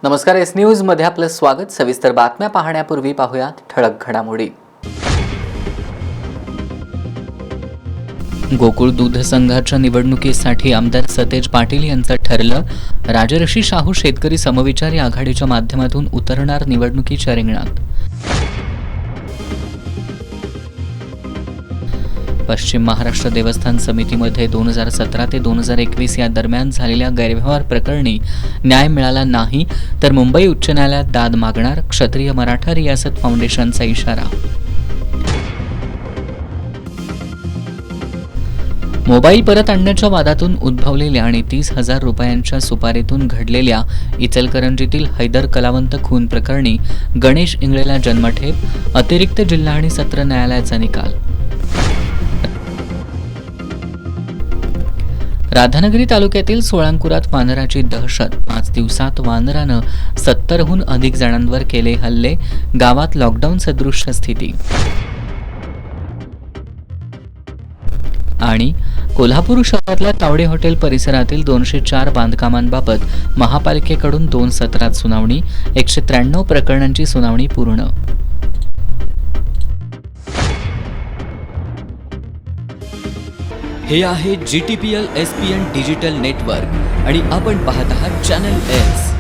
नमस्कार, S news मध्ये आपलं स्वागत। सविस्तर बातम्या पाहण्यापूर्वी पाहूयात ठळक घडामोडी। गोकुळ दूध संघाच्या निवडणुकीसाठी आमदार सतेज पाटील यांचं ठरलं। राजर्षी शाहू शेतकरी समविचारी आघाडीच्या माध्यमातून उतरणार निवडणुकीच्या रिंगणात। पश्चिम महाराष्ट्र देवस्थान समितीमध्ये 2017 ते 2021 या दरम्यान झालेल्या गैरव्यवहार प्रकरणी न्याय मिळाला नाही तर मुंबई उच्च न्यायालयात दाद मागणार, क्षत्रिय मराठा रियासत फाउंडेशनचा इशारा। मोबाईल परत आणण्याच्या वादातून उद्भवलेल्या आणि 30,000 रुपयांच्या सुपारीतून घडलेल्या इचलकरंजीतील हैदर कलावंत खून प्रकरणी गणेश इंगळेला जन्मठेप, अतिरिक्त जिल्हा आणि सत्र न्यायालयाचा निकाल। राधानगरी तालुक्यातील सोळांकुरात वानराची दहशत, 5 दिवसात वानरानं 70हून अधिक जणांवर केले हल्ले, गावात लॉकडाऊन सदृश स्थिती। आणि कोल्हापूर शहरातल्या तावडे हॉटेल परिसरातील 204 बांधकामांबाबत महापालिकेकडून 2 सत्रात सुनावणी, 193 प्रकरणांची सुनावणी पूर्ण। हे आहे GTPL SPN डिजिटल नेटवर्क आणि आपण पाहत आहात चॅनल एस।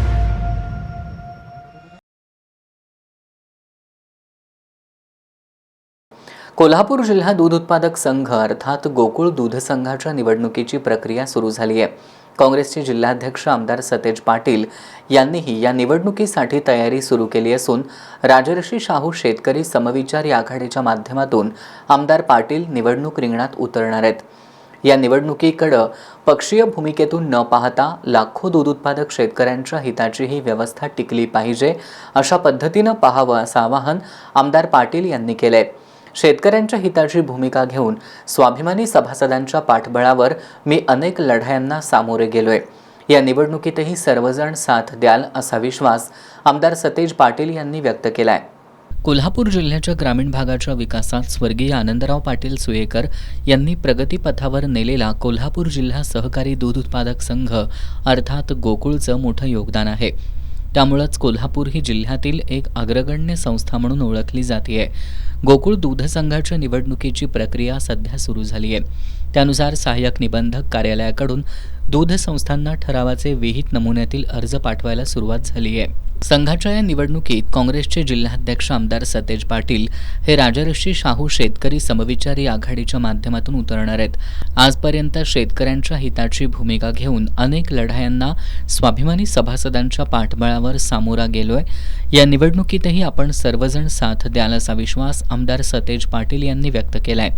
कोल्हापूर जिल्हा दूध उत्पादक संघ अर्थात गोकुळ दूध संघाच्या निवडणुकीची प्रक्रिया सुरू झाली आहे। काँग्रेसचे जिल्हाध्यक्ष आमदार सतेज पाटील यांनीही या निवडणुकीसाठी तयारी सुरू केली असून राजर्षी शाहू शेतकरी समविचारी आघाडीच्या माध्यमातून आमदार पाटील निवडणूक रिंगणात उतरणार आहेत। या निवडणुकीकडे पक्षीय भूमिकेतून न पाहता लाखो दूध उत्पादक शेतकऱ्यांच्या हिताचीही व्यवस्था टिकली पाहिजे, अशा पद्धतीने पाहावं असं आवाहन आमदार पाटील यांनी केलंय। शेतकऱ्यांच्या हिताची भूमिका घेऊन स्वाभिमानी सभासदांच्या पाठबळावर मी अनेक लढायांना सामोरे गेलोय। या निवडणुकीतही सर्वजण साथ द्याल असा विश्वास आमदार सतेज पाटील यांनी व्यक्त केलाय। कोल्हापूर जिल्ह्याच्या ग्रामीण भागाच्या विकासात स्वर्गीय आनंदराव पाटील सुयेकर यांनी प्रगतीपथावर नेलेला कोल्हापूर जिल्हा सहकारी दूध उत्पादक संघ अर्थात गोकुळचं मोठं योगदान आहे। त्यामुळेच कोल्हापूर ही जिल्ह्यातील एक अग्रगण्य संस्था म्हणून ओळखली जाते। गोकुळ दूध संघाच्या निवडणुकीची प्रक्रिया सध्या सुरू झाली आहे। त्यानुसार सहाय्यक निबंधक कार्यालयाकडून दूध संस्थांना ठरावाचे विहित नमुन्यातील अर्ज पाठवायला सुरुवात झाली आहे। संघाच्या या निवडणुकीत काँग्रेसचे जिल्हाध्यक्ष आमदार सतेज पाटील हे राजर्षी शाहू शेतकरी समविचारी आघाडीच्या माध्यमातून उतरणार आहेत। आजपर्यंत शेतकऱ्यांच्या हिताची भूमिका घेऊन अनेक लढायांना स्वाभिमानी सभासदांच्या पाठबळावर सामोरा गेलोय। या निवडणुकीतही आपण सर्वजण साथ द्याल असा विश्वास आमदार सतेज पाटील यांनी व्यक्त केलाय।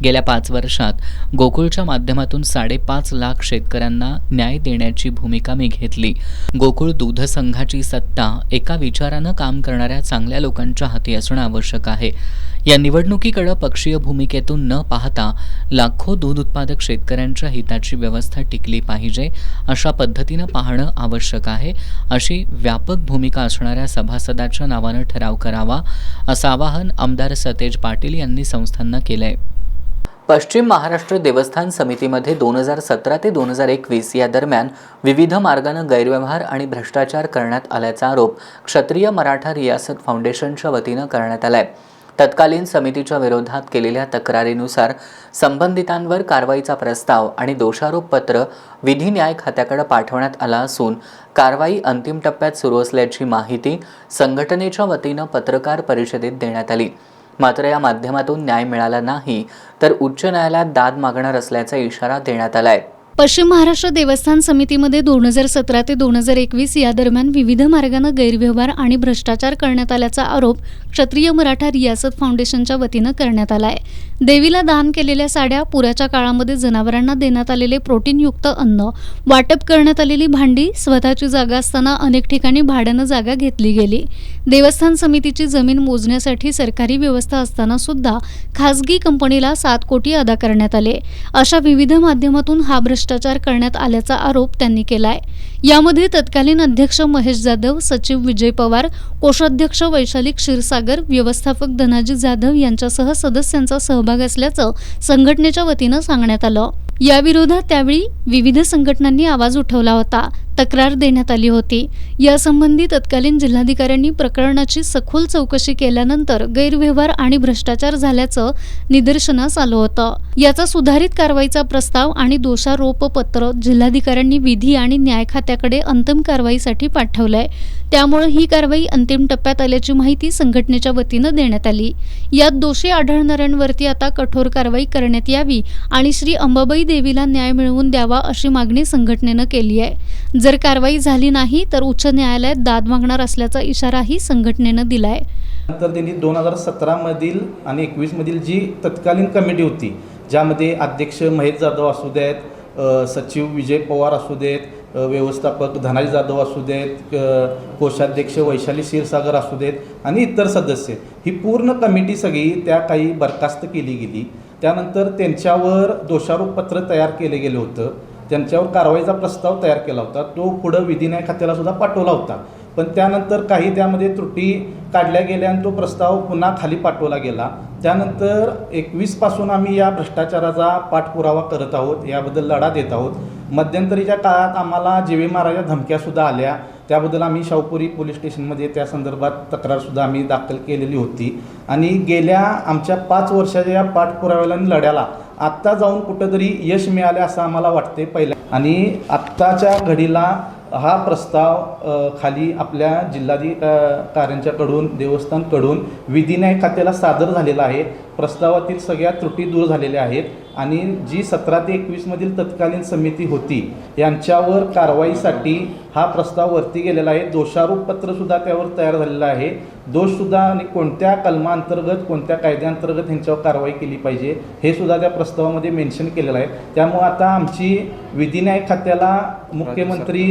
गेल्या 5 वर्षात गोकुळच्या माध्यमातून 5.5 लाख शेतकऱ्यांना न्याय देण्याची भूमिका मी घेतली। गोकुळ दूध संघाची सत्ता एका विचारानं काम करणाऱ्या चांगल्या लोकांच्या हाती असणं आवश्यक आहे। या निवडणुकीकडे पक्षीय भूमिकेतून न पाहता लाखो दूध उत्पादक शेतकऱ्यांच्या हिताची व्यवस्था टिकली पाहिजे, अशा पद्धतीनं पाहणं आवश्यक आहे। अशी व्यापक भूमिका असणाऱ्या सभासदाच्या नावानं ठराव करावा असं आवाहन आमदार सतेज पाटील यांनी संस्थांना केलंय। पश्चिम महाराष्ट्र देवस्थान समितीमध्ये 2017 ते 2021 या दरम्यान विविध मार्गाने गैरव्यवहार आणि भ्रष्टाचार करण्यात आल्याचा आरोप क्षत्रिय मराठा रियासत फाउंडेशनच्या वतीने करण्यात आलाय। तत्कालीन समितीच्या विरोधात केलेल्या तक्रारीनुसार संबंधितांवर कारवाईचा प्रस्ताव आणि दोषारोप पत्र विधी न्याय खात्याकडे पाठवण्यात आला असून कारवाई अंतिम टप्प्यात सुरू असल्याची माहिती संघटनेच्या वतीने पत्रकार परिषदेत देण्यात आली। मात्र या माध्यमातून न्याय मिळाला नाही तर उच्च न्यायालयात दाद मागणार असल्याचा इशारा देण्यात आलाय। पश्चिम महाराष्ट्र देवस्थान समितीमध्ये 2017 ते 2021 या दरम्यान विविध मार्गाने गैरव्यवहार आणि भ्रष्टाचार करण्यात आल्याचा आरोप क्षत्रिय मराठा रियासत फाउंडेशनच्या वतीने करण्यात आलाय। देवीला दान केलेल्या साड्या, पुराच्या काळामध्ये जनावरांना देण्यात आलेले प्रोटीनयुक्त अन्न, वाटप करण्यात आलेली भांडी, स्वतःची जागा असताना अनेक ठिकाणी भाड्यानं जागा घेतली गेली। देवस्थान समितीची जमीन मोजण्यासाठी सरकारी व्यवस्था असताना सुद्धा खासगी कंपनीला 7 कोटी अदा करण्यात आले। अशा विविध माध्यमातून हा भ्रष्टाचार करण्यात आल्याचा आरोप त्यांनी केलाय। यामध्ये तत्कालीन अध्यक्ष महेश जाधव, सचिव विजय पवार, कोषाध्यक्ष वैशाली क्षीरसागर, व्यवस्थापक धनाजी जाधव यांच्यासह सदस्यांचा सहभाग असल्याचं संघटनेच्या वतीनं सांगण्यात आलं। या विरोधात त्यावेळी विविध संघटनांनी आवाज उठवला होता। तक्रार देण्यात आली होती। यासंबंधी तत्कालीन जिल्हाधिकाऱ्यांनी प्रकरणाची सखोल चौकशी केल्यानंतर गैरव्यवहार आणि भ्रष्टाचार झाल्याचं निदर्शनास आलं होतं। याचा सुधारित कारवाईचा प्रस्ताव आणि दोषारोपपत्र जिल्हाधिकाऱ्यांनी विधी आणि न्याय खात्याकडे अंतिम कारवाईसाठी पाठवलंय। त्यामुळे ही कारवाई अंतिम टप्प्यात आल्याची माहिती संघटनेच्या वतीनं देण्यात आली। यात दोषी आढळणाऱ्यांवरती आता कठोर कारवाई करण्यात यावी आणि श्री अंबाबाई देवीला न्याय मिळवून द्यावा अशी मागणी संघटनेनं केली आहे। जर कारवाई झाली नाही तर उच्च न्यायालयात दाद मागणार असल्याचा इशाराही संघटनेनं दिलाय। नंतर त्यांनी 2017 मधील आणि 21 मधील जी तत्कालीन कमिटी होती, ज्यामध्ये अध्यक्ष महेश जाधव असू देत, सचिव विजय पवार असू देत, व्यवस्थापक धनाजी जाधव असू देत, कोषाध्यक्ष वैशाली क्षीरसागर असू देत आणि इतर सदस्य, ही पूर्ण कमिटी सगळी त्या काही बरखास्त केली गेली। त्यानंतर त्यांच्यावर दोषारोपपत्र तयार केले गेले होतं, त्यांच्यावर कारवाईचा प्रस्ताव तयार केला होता, तो पुढं विधी न्याय खात्याला सुद्धा पाठवला होता। पण त्यानंतर काही त्यामध्ये त्रुटी काढल्या गेल्या आणि तो प्रस्ताव पुन्हा खाली पाठवला गेला। त्यानंतर 21 पासून आम्ही या भ्रष्टाचाराचा पाठपुरावा करत आहोत, याबद्दल लढा देत आहोत। मध्यंतरीच्या काळात आम्हाला जीवे मारायच्या धमक्यासुद्धा आल्या, त्याबद्दल आम्ही शाहूपुरी पोलीस स्टेशनमध्ये त्या संदर्भात तक्रारसुद्धा आम्ही दाखल केलेली होती। आणि गेल्या आमच्या 5 वर्षाच्या या पाठपुराव्याला आणि लढ्याला आत्ता जाऊन कुठंतरी यश मिळाले असं आम्हाला वाटते पहिल्या। आणि आत्ताच्या घडीला हा प्रस्ताव खाली आपल्या जिल्हाधिकाऱ्यांच्याकडून देवस्थानकडून विधी न्याय खात्याला सादर झालेला आहे। प्रस्तावातील सगळ्या त्रुटी दूर झालेल्या आहेत आणि जी 17 ते 21 मधील तत्कालीन समिती होती यांच्यावर कारवाईसाठी हा प्रस्ताव वरती गेलेला आहे। दोषारोपपत्रसुद्धा त्यावर तयार झालेलं आहे। दोषसुद्धा आणि कोणत्या कलमांतर्गत कोणत्या कायद्यांतर्गत ह्यांच्यावर कारवाई केली पाहिजे हे सुद्धा त्या प्रस्तावामध्ये मेन्शन केलेलं आहे। त्यामुळे आता आमची विधी न्याय खात्याला मुख्यमंत्री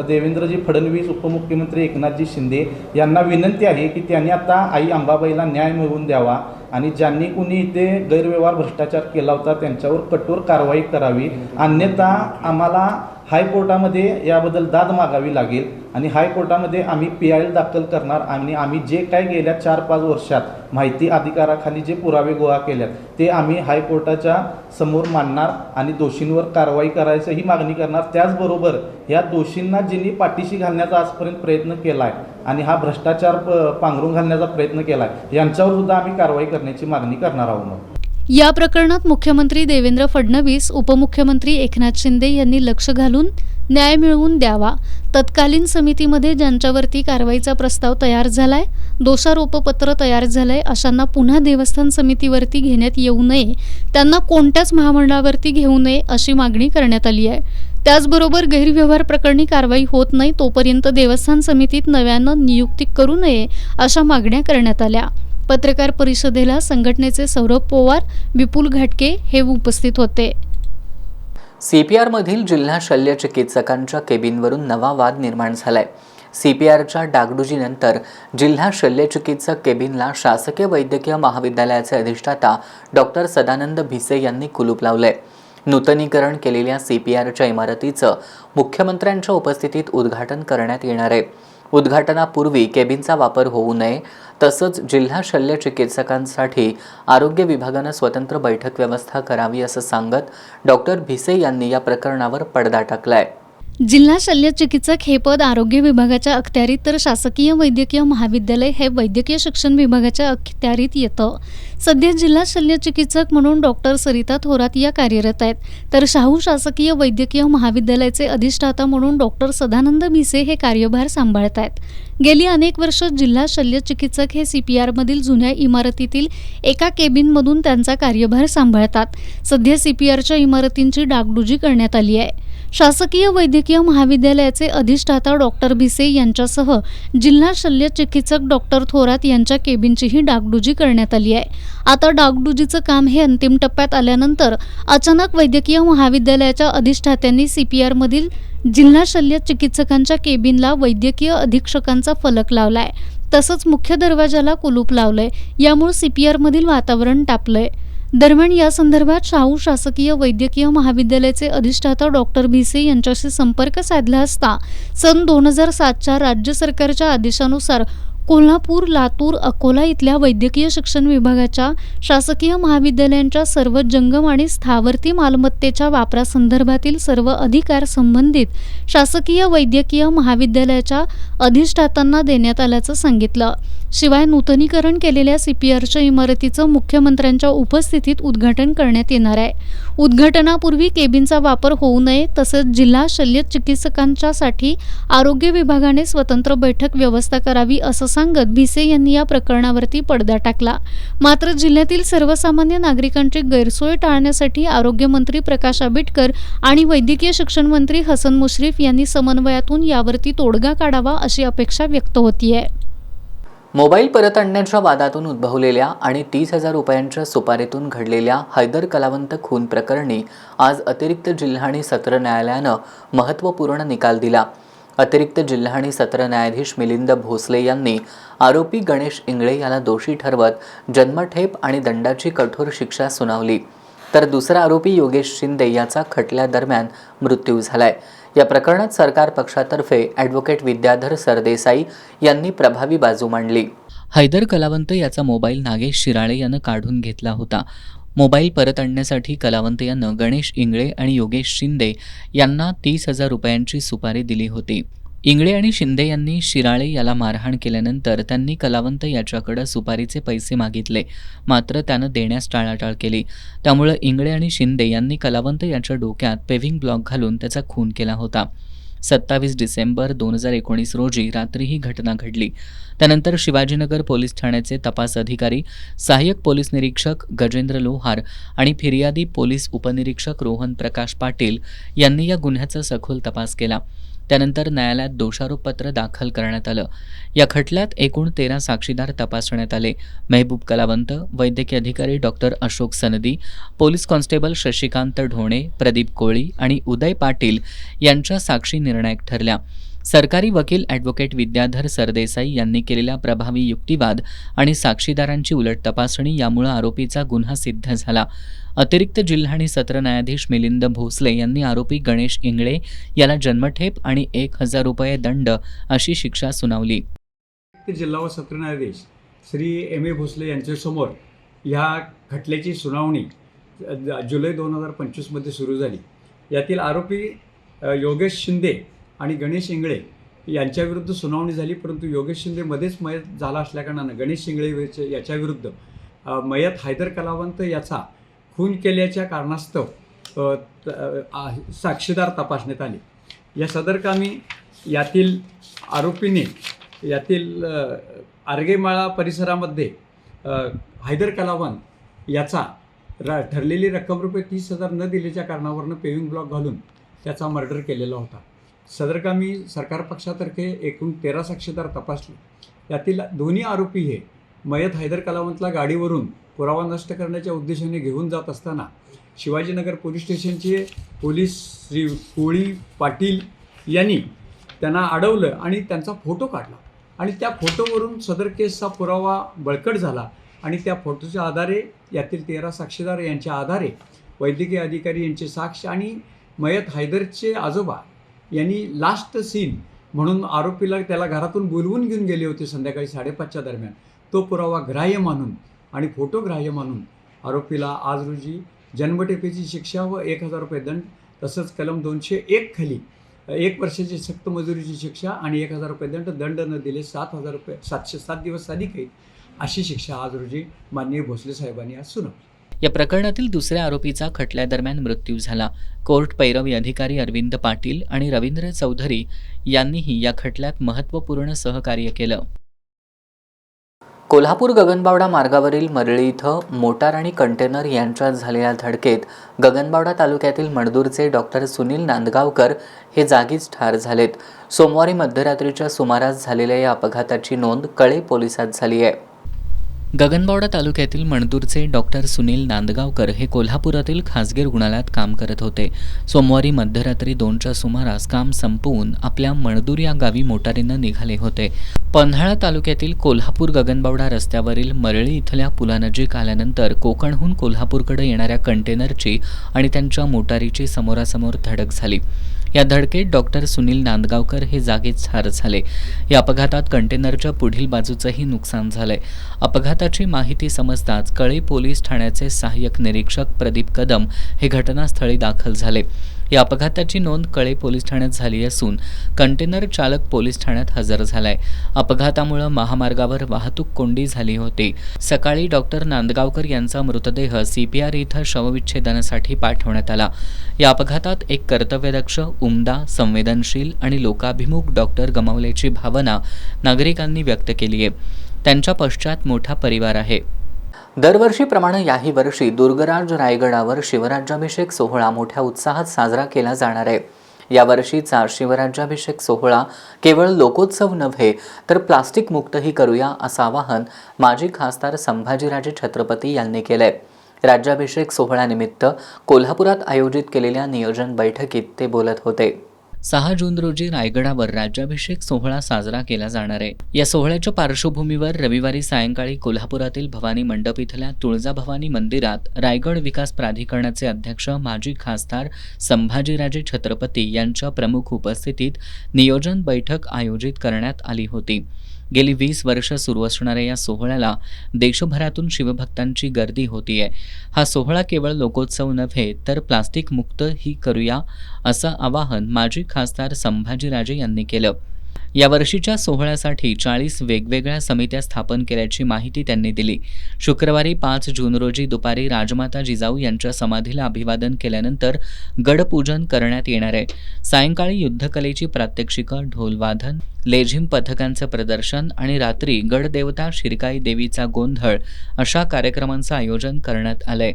देवेंद्रजी फडणवीस, उपमुख्यमंत्री एकनाथजी शिंदे यांना विनंती आहे की त्यांनी आता आई अंबाबाईला न्याय मिळवून द्यावा आणि ज्यांनी कुणी इथे गैरव्यवहार भ्रष्टाचार केला होता त्यांच्यावर कठोर कारवाई करावी, अन्यथा आम्हाला हायकोर्टामध्ये याबद्दल दाद मागावी लागेल आणि हायकोर्टामध्ये आम्ही PIL दाखल करणार आणि आम्ही जे काय गेल्या 4-5 वर्षात माहिती अधिकाराखाली जे पुरावे गोळा केल्यात ते आम्ही हायकोर्टाच्या समोर मांडणार आणि दोषींवर कारवाई करायचं ही मागणी करणार। त्याचबरोबर या दोषींना ज्यांनी पाठीशी घालण्याचा आजपर्यंत प्रयत्न केला आहे आणि हा भ्रष्टाचार पांघरून घालण्याचा प्रयत्न केला आहे यांच्यावर सुद्धा आम्ही कारवाई करण्याची मागणी करणार आहोत। या प्रकरणात मुख्यमंत्री देवेंद्र फडणवीस, उपमुख्यमंत्री एकनाथ शिंदे यांनी लक्ष घालून न्याय मिळवून द्यावा। तत्कालीन समितीमध्ये ज्यांच्यावरती कारवाईचा प्रस्ताव तयार झालाय, दोषारोपपत्र तयार झालंय अशांना पुन्हा देवस्थान समितीवरती घेण्यात येऊ नये, त्यांना कोणत्याच महामंडळावरती घेऊ नये अशी मागणी करण्यात आली आहे। त्याचबरोबर गैरव्यवहार प्रकरणी कारवाई होत नाही तोपर्यंत देवस्थान समितीत नव्यानं नियुक्ती करू नये अशा मागण्या करण्यात आल्या। पत्रकार परिषदेला संघटनेचे सौरभ पवार, विपुल घाटके हे उपस्थित होते। CPR मधील जिल्हा शल्य चिकित्सकांच्या केबिनवरून नवा वाद निर्माण झालाय। CPRच्या डागडुजीनंतर जिल्हा शल्य चिकित्सक केबिनला शासकीय वैद्यकीय महाविद्यालयाचे अधिष्ठाता डॉक्टर सदानंद भिसे यांनी कुलूप लावलंय। नूतनीकरण केलेल्या CPRच्या इमारतीचं मुख्यमंत्र्यांच्या उपस्थितीत उद्घाटन करण्यात येणार आहे। उद्घाटनापूर्वी केबिनचा वापर होऊ नये, तसंच जिल्हा शल्य चिकित्सकांसाठी आरोग्य विभागानं स्वतंत्र बैठक व्यवस्था करावी असं सांगत डॉक्टर भिसे यांनी या प्रकरणावर पडदा टाकलाय। जिल्हा शल्य चिकित्सक हे पद आरोग्य विभागाच्या अखत्यारीत तर शासकीय वैद्यकीय महाविद्यालय हे वैद्यकीय शिक्षण विभागाच्या अखत्यारीत येतं। सध्या जिल्हा शल्य चिकित्सक म्हणून डॉक्टर सरिता थोरात या कार्यरत आहेत, तर शाहू शासकीय वैद्यकीय महाविद्यालयाचे अधिष्ठाता म्हणून डॉक्टर सदानंद भिसे हे कार्यभार सांभाळत आहेत। गेली अनेक वर्ष जिल्हा शल्य चिकित्सक हे CPR मधील जुन्या इमारतीतील एका केबिनमधून त्यांचा कार्यभार सांभाळतात। सध्या CPRच्या इमारतींची डागडुजी करण्यात आली आहे। शासकीय वैद्यकीय महाविद्यालयाचे अधिष्ठाता डॉक्टर भिसे यांच्यासह जिल्हा शल्य चिकित्सक डॉक्टर थोरात यांच्या केबिनचीही डागडुजी करण्यात आली आहे। आता डागडुजीचं काम हे अंतिम टप्प्यात आल्यानंतर अचानक वैद्यकीय महाविद्यालयाच्या अधिष्ठात्यांनी CPR मधील जिल्हा शल्य चिकित्सकांच्या केबिनला वैद्यकीय अधीक्षकांचा फलक लावलाय, तसंच मुख्य दरवाजाला कुलूप लावलंय। यामुळे CPR मधील वातावरण तापलंय। दरम्यान या संदर्भात शाहू शासकीय वैद्यकीय महाविद्यालयाचे अधिष्ठाता डॉक्टर भिसे यांच्याशी संपर्क साधला असता सन 2007च्या राज्य सरकारच्या आदेशानुसार कोल्हापूर, लातूर, अकोला इथल्या वैद्यकीय शिक्षण विभागाच्या शासकीय महाविद्यालयांच्या सर्व जंगम आणि स्थावरती मालमत्तेच्या वापरासंदर्भातील सर्व अधिकार संबंधित शासकीय वैद्यकीय महाविद्यालयाच्या अधिष्ठातांना देण्यात आल्याचं सांगितलं. शिवाय नूतनीकरण केलेल्या CPRच्या इमारतीचं मुख्यमंत्र्यांच्या उपस्थितीत उद्घाटन करण्यात येणार आहे. उद्घाटनापूर्वी केबिनचा वापर होऊ नये तसंच जिल्हा शल्य चिकित्सकांच्यासाठी आरोग्य विभागाने स्वतंत्र बैठक व्यवस्था करावी असं सांगत भिसे यांनी या प्रकरणावरती पडदा टाकला. मात्र जिल्ह्यातील सर्वसामान्य नागरिकांची गैरसोय टाळण्यासाठी आरोग्यमंत्री प्रकाश आंबेडकर आणि वैद्यकीय शिक्षण मंत्री हसन मुश्रीफ यांनी समन्वयातून यावरती तोडगा काढावा अशी अपेक्षा व्यक्त होतीये. मोबाईल परत आणण्याच्या वादातून उद्भवलेल्या आणि 30,000 रुपयांच्या सुपारीतून घडलेल्या हैदर कलावंत खून प्रकरणी आज अतिरिक्त जिल्हा आणि सत्र न्यायालयानं महत्त्वपूर्ण निकाल दिला. अतिरिक्त जिल्हा आणि सत्र न्यायाधीश मिलिंद भोसले यांनी आरोपी गणेश इंगळे याला दोषी ठरवत जन्मठेप आणि दंडाची कठोर शिक्षा सुनावली. तर दुसरा आरोपी योगेश शिंदे याचा खटल्यादरम्यान मृत्यू झालाय. या प्रकरणात सरकार पक्षातर्फे ॲडव्होकेट विद्याधर सरदेसाई यांनी प्रभावी बाजू मांडली. हैदर कलावंत याचा मोबाईल नागेश शिराळे यानं काढून घेतला होता. मोबाईल परत आणण्यासाठी कलावंत यानं गणेश इंगळे आणि योगेश शिंदे यांना 30,000 रुपयांची सुपारी दिली होती. इंगळे आणि शिंदे यांनी शिराळे याला मारहाण केल्यानंतर त्यांनी कलावंत याच्याकडे सुपारीचे पैसे मागितले. मात्र त्यानं देण्यास टाळाटाळ केली. त्यामुळे इंगळे आणि शिंदे यांनी कलावंत याच्या डोक्यात पेव्हिंग ब्लॉक घालून त्याचा खून केला होता. 27 डिसेंबर 2019 रोजी रात्री ही घटना घडली. त्यानंतर शिवाजीनगर पोलीस ठाण्याचे तपास अधिकारी, सहाय्यक पोलीस निरीक्षक गजेंद्र लोहार आणि फिर्यादी पोलीस उपनिरीक्षक रोहन प्रकाश पाटील यांनी या गुन्ह्याचा सखोल तपास केला. त्यानंतर न्यायालयात दोषारोपपत्र दाखल करण्यात आलं. या खटल्यात एकूण 13 साक्षीदार तपासण्यात आले. मेहबूब कलावंत, वैद्यकीय अधिकारी डॉक्टर अशोक सनदी, पोलीस कॉन्स्टेबल शशिकांत ढोणे, प्रदीप कोळी आणि उदय पाटील यांच्या साक्षी निर्णायक ठरल्या. सरकारी वकील ॲडव्होकेट विद्याधर सरदेसाई यांनी केलेला प्रभावी युक्तिवाद आणि साक्षीदारांची उलट तपासणी यामुळे आरोपीचा गुन्हा सिद्ध झाला. अतिरिक्त जिल्हा आणि सत्र न्यायाधीश मिलिंद भोसले यांनी आरोपी गणेश इंगळे याला जन्मठेप आणि 1,000 रुपये दंड अशी शिक्षा सुनावली. जिल्हा व सत्र न्यायाधीश श्री M.A. भोसले यांच्यासमोर ह्या खटल्याची सुनावणी जुलै 2025 सुरू झाली. यातील आरोपी योगेश शिंदे आणि गणेश इंगळे यांच्याविरुद्ध सुनावणी झाली. परंतु योगेश शिंदे मध्येच मयत झाला असल्याकारणानं गणेश इंगळे याच्याविरुद्ध मयत हैदर कलावंत याचा खून केल्याच्या कारणास्तव साक्षीदार तपासण्यात आले. या सदरकामी यातील आरोपीने यातील आर्गेमाळा परिसरामध्ये हैदर कलावंत याचा ठरलेली रक्कम रुपये 30,000 न दिल्याच्या कारणावरून पेव्हिंग ब्लॉक घालून त्याचा मर्डर केलेला होता. सदरकामी सरकार पक्षातर्फे एकूण 13 साक्षीदार तपासले. यातील दोन्ही आरोपी हे मयत हैदर कलावंतला गाडीवरून पुरावा नष्ट करण्याच्या उद्देशाने घेऊन जात असताना शिवाजीनगर पोलीस स्टेशनचे पोलीस श्री कोळी पाटील यांनी त्यांना अडवलं आणि त्यांचा फोटो काढला आणि त्या फोटोवरून सदर केसचा पुरावा बळकट झाला आणि त्या फोटोच्या आधारे यातील 13 साक्षीदार यांच्या आधारे वैद्यकीय अधिकारी यांचे साक्ष आणि मयत हैदरचे आजोबा यांनी लास्ट सीन म्हणून आरोपीला त्याला घरातून बोलवून घेऊन गेले होते संध्याकाळी 5:30च्या दरम्यान. तो पुरावा ग्राह्य मानून आणि फोटो ग्राह्य मानून आरोपीला आज रोजी जन्मठेपेची शिक्षा व 1,000 रुपये दंड तसंच कलम 201 खाली 1 वर्षाची सक्त मजुरीची शिक्षा आणि 1,000 रुपये दंड न दिले 7,000 रुपये 707 दिवस अधिक अशी शिक्षा आज रोजी माननीय भोसले साहेबांनी आज सुनावली. या प्रकरणातील दुसऱ्या आरोपीचा खटल्यादरम्यान मृत्यू झाला. कोर्ट पैरवी अधिकारी अरविंद पाटील आणि रवींद्र चौधरी यांनीही या खटल्यात महत्त्वपूर्ण सहकार्य केलं. कोल्हापूर गगनबावडा मार्गावरील मरळी इथं मोटार आणि कंटेनर यांच्यात झालेल्या धडकेत गगनबावडा तालुक्यातील मणदूरचे डॉक्टर सुनील नांदगावकर हे जागीच ठार झालेत. सोमवारी मध्यरात्रीच्या सुमारास झालेल्या या अपघाताची नोंद कळे पोलिसात झाली आहे. गगनबावडा तालुक्यातील मणदूरचे डॉक्टर सुनील नांदगावकर हे कोल्हापुरातील खासगी रुग्णालयात काम करत होते. सोमवारी मध्यरात्री 2च्या सुमारास काम संपवून आपल्या मणदूर या गावी मोटारीनं निघाले होते. पन्हाळा तालुक्यातील कोल्हापूर गगनबावडा रस्त्यावरील मरळी इथल्या पुलानजीक आल्यानंतर कोकणहून कोल्हापूरकडे येणाऱ्या कंटेनरची आणि त्यांच्या मोटारीची समोरासमोर धडक झाली. या धडकेत डॉक्टर सुनील नांदगावकर हे जागीच ठार झाले. या अपघातात कंटेनरच्या पुढील बाजूचंही नुकसान झालंय. अपघाताची माहिती समजताच कळे पोलीस ठाण्याचे सहाय्यक निरीक्षक प्रदीप कदम हे घटनास्थळी दाखल झाले. या अपघाताची नोंद कळे पोलीस ठाण्यात झाली असून कंटेनर चालक पोलीस ठाण्यात हजर झालाय. अपघातामुळे महामार्गावर वाहतूक कोंडी झाली होती. सकाळी डॉक्टर नांदगावकर यांचा मृतदेह CPR इथं शवविच्छेदनासाठी पाठवण्यात आला. या अपघातात एक कर्तव्यदक्ष, उमदा, संवेदनशील आणि लोकाभिमुख डॉक्टर गमावल्याची भावना नागरिकांनी व्यक्त केली आहे. त्यांच्या पश्चात मोठा परिवार आहे. दरवर्षीप्रमाणे याही वर्षी दुर्गराज रायगडावर शिवराज्याभिषेक सोहळा मोठ्या उत्साहात साजरा केला जाणार आहे. यावर्षीचा शिवराज्याभिषेक सोहळा केवळ लोकोत्सव नव्हे तर प्लास्टिक मुक्तही करूया असं आवाहन माजी खासदार संभाजीराजे छत्रपती यांनी केलंय. राज्याभिषेक सोहळ्यानिमित्त कोल्हापुरात आयोजित केलेल्या नियोजन बैठकीत ते बोलत होते. 6 जून रोजी रायगडावर राज्याभिषेक सोहळा साजरा केला जाणार आहे. या सोहळ्याच्या पार्श्वभूमीवर रविवारी सायंकाळी कोल्हापुरातील भवानी मंडप इथल्या तुळजाभवानी मंदिरात रायगड विकास प्राधिकरणाचे अध्यक्ष माजी खासदार संभाजीराजे छत्रपती यांच्या प्रमुख उपस्थितीत नियोजन बैठक आयोजित करण्यात आली होती. गेली 20 वर्ष सुरू असणाऱ्या या सोहळ्याला देशभरातून शिवभक्तांची गर्दी होतीये. हा सोहळा केवळ लोकोत्सव नव्हे तर प्लास्टिक मुक्त ही करूया असं आवाहन माजी खासदार संभाजीराजे यांनी केलं. यावर्षीच्या सोहळ्यासाठी 40 वेगवेगळ्या समित्या स्थापन केल्याची माहिती त्यांनी दिली. शुक्रवारी 5 जून रोजी दुपारी राजमाता जिजाऊ यांच्या समाधीला अभिवादन केल्यानंतर गडपूजन करण्यात येणार आहे. सायंकाळी युद्धकलेची प्रात्यक्षिकं, ढोलवादन, लेझिम पथकांचं प्रदर्शन आणि रात्री गडदेवता शिरकाई देवीचा गोंधळ अशा कार्यक्रमांचं आयोजन करण्यात आलंय.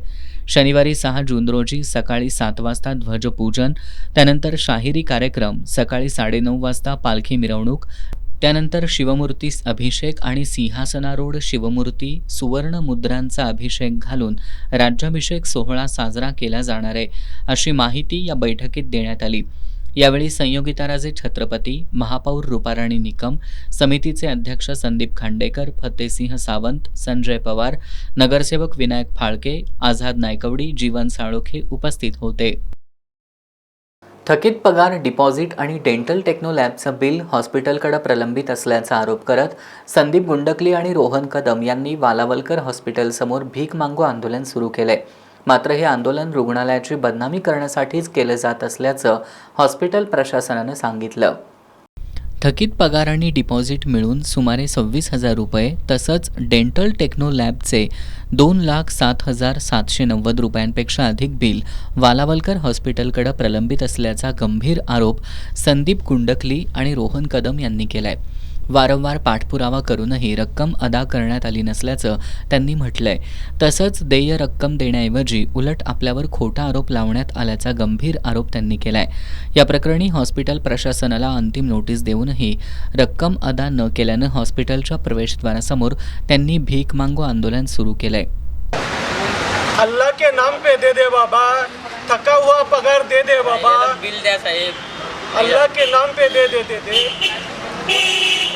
शनिवारी 6 जून रोजी सकाळी 7 वाजता ध्वजपूजन, त्यानंतर शाहिरी कार्यक्रम, सकाळी 9:30 वाजता पालखी मिरवणूक, त्यानंतर शिवमूर्ती अभिषेक आणि सिंहासनारूढ शिवमूर्ती सुवर्ण मुद्रांचा अभिषेक घालून राज्याभिषेक सोहळा साजरा केला जाणार आहे अशी माहिती या बैठकीत देण्यात आली. यावेळी संयोगिताराजे छत्रपती, महापौर रूपाराणी निकम, समितीचे अध्यक्ष संदीप खांडेकर, फतेसिंह सावंत, संजय पवार, नगरसेवक विनायक फाळके, आझाद नायकवडी, जीवन साळोखे उपस्थित होते. थकीत पगार, डिपॉझिट आणि डेंटल टेक्नो लॅबचं बिल हॉस्पिटलकडे प्रलंबित असल्याचा आरोप करत संदीप गुंडकली आणि रोहन कदम यांनी वालावलकर हॉस्पिटलसमोर भीक मागू आंदोलन सुरू केलंय. मात्र हे आंदोलन रुग्णालयाची बदनामी करण्यासाठीच केलं जात असल्याचं हॉस्पिटल प्रशासनानं सांगितलं. थकीत पगार आणि डिपॉझिट मिळून सुमारे 26,000 रुपये तसंच डेंटल टेक्नो लॅबचे 2,07,790 रुपयांपेक्षा अधिक बिल वालावलकर हॉस्पिटलकडे प्रलंबित असल्याचा गंभीर आरोप संदीप गुंडकली आणि रोहन कदम यांनी केलाय. वारंवार पाठपुरावा करूनही रक्कम अदा करण्यात आली नसल्याचं त्यांनी म्हटलंय. तसंच देय रक्कम देण्याऐवजी उलट आपल्यावर खोटा आरोप लावण्यात आल्याचा गंभीर आरोप त्यांनी केलाय. या प्रकरणी हॉस्पिटल प्रशासनाला अंतिम नोटीस देऊनही रक्कम अदा न केल्यानं हॉस्पिटलच्या प्रवेशद्वारासमोर त्यांनी भीक मागू आंदोलन सुरू केलंय. अल्लाह के नाम पे दे दे बाबा, थका हुआ पगार दे दे बाबा, बिल द्या साहेब. अल्लाह के नाम पे दे दे दे दे.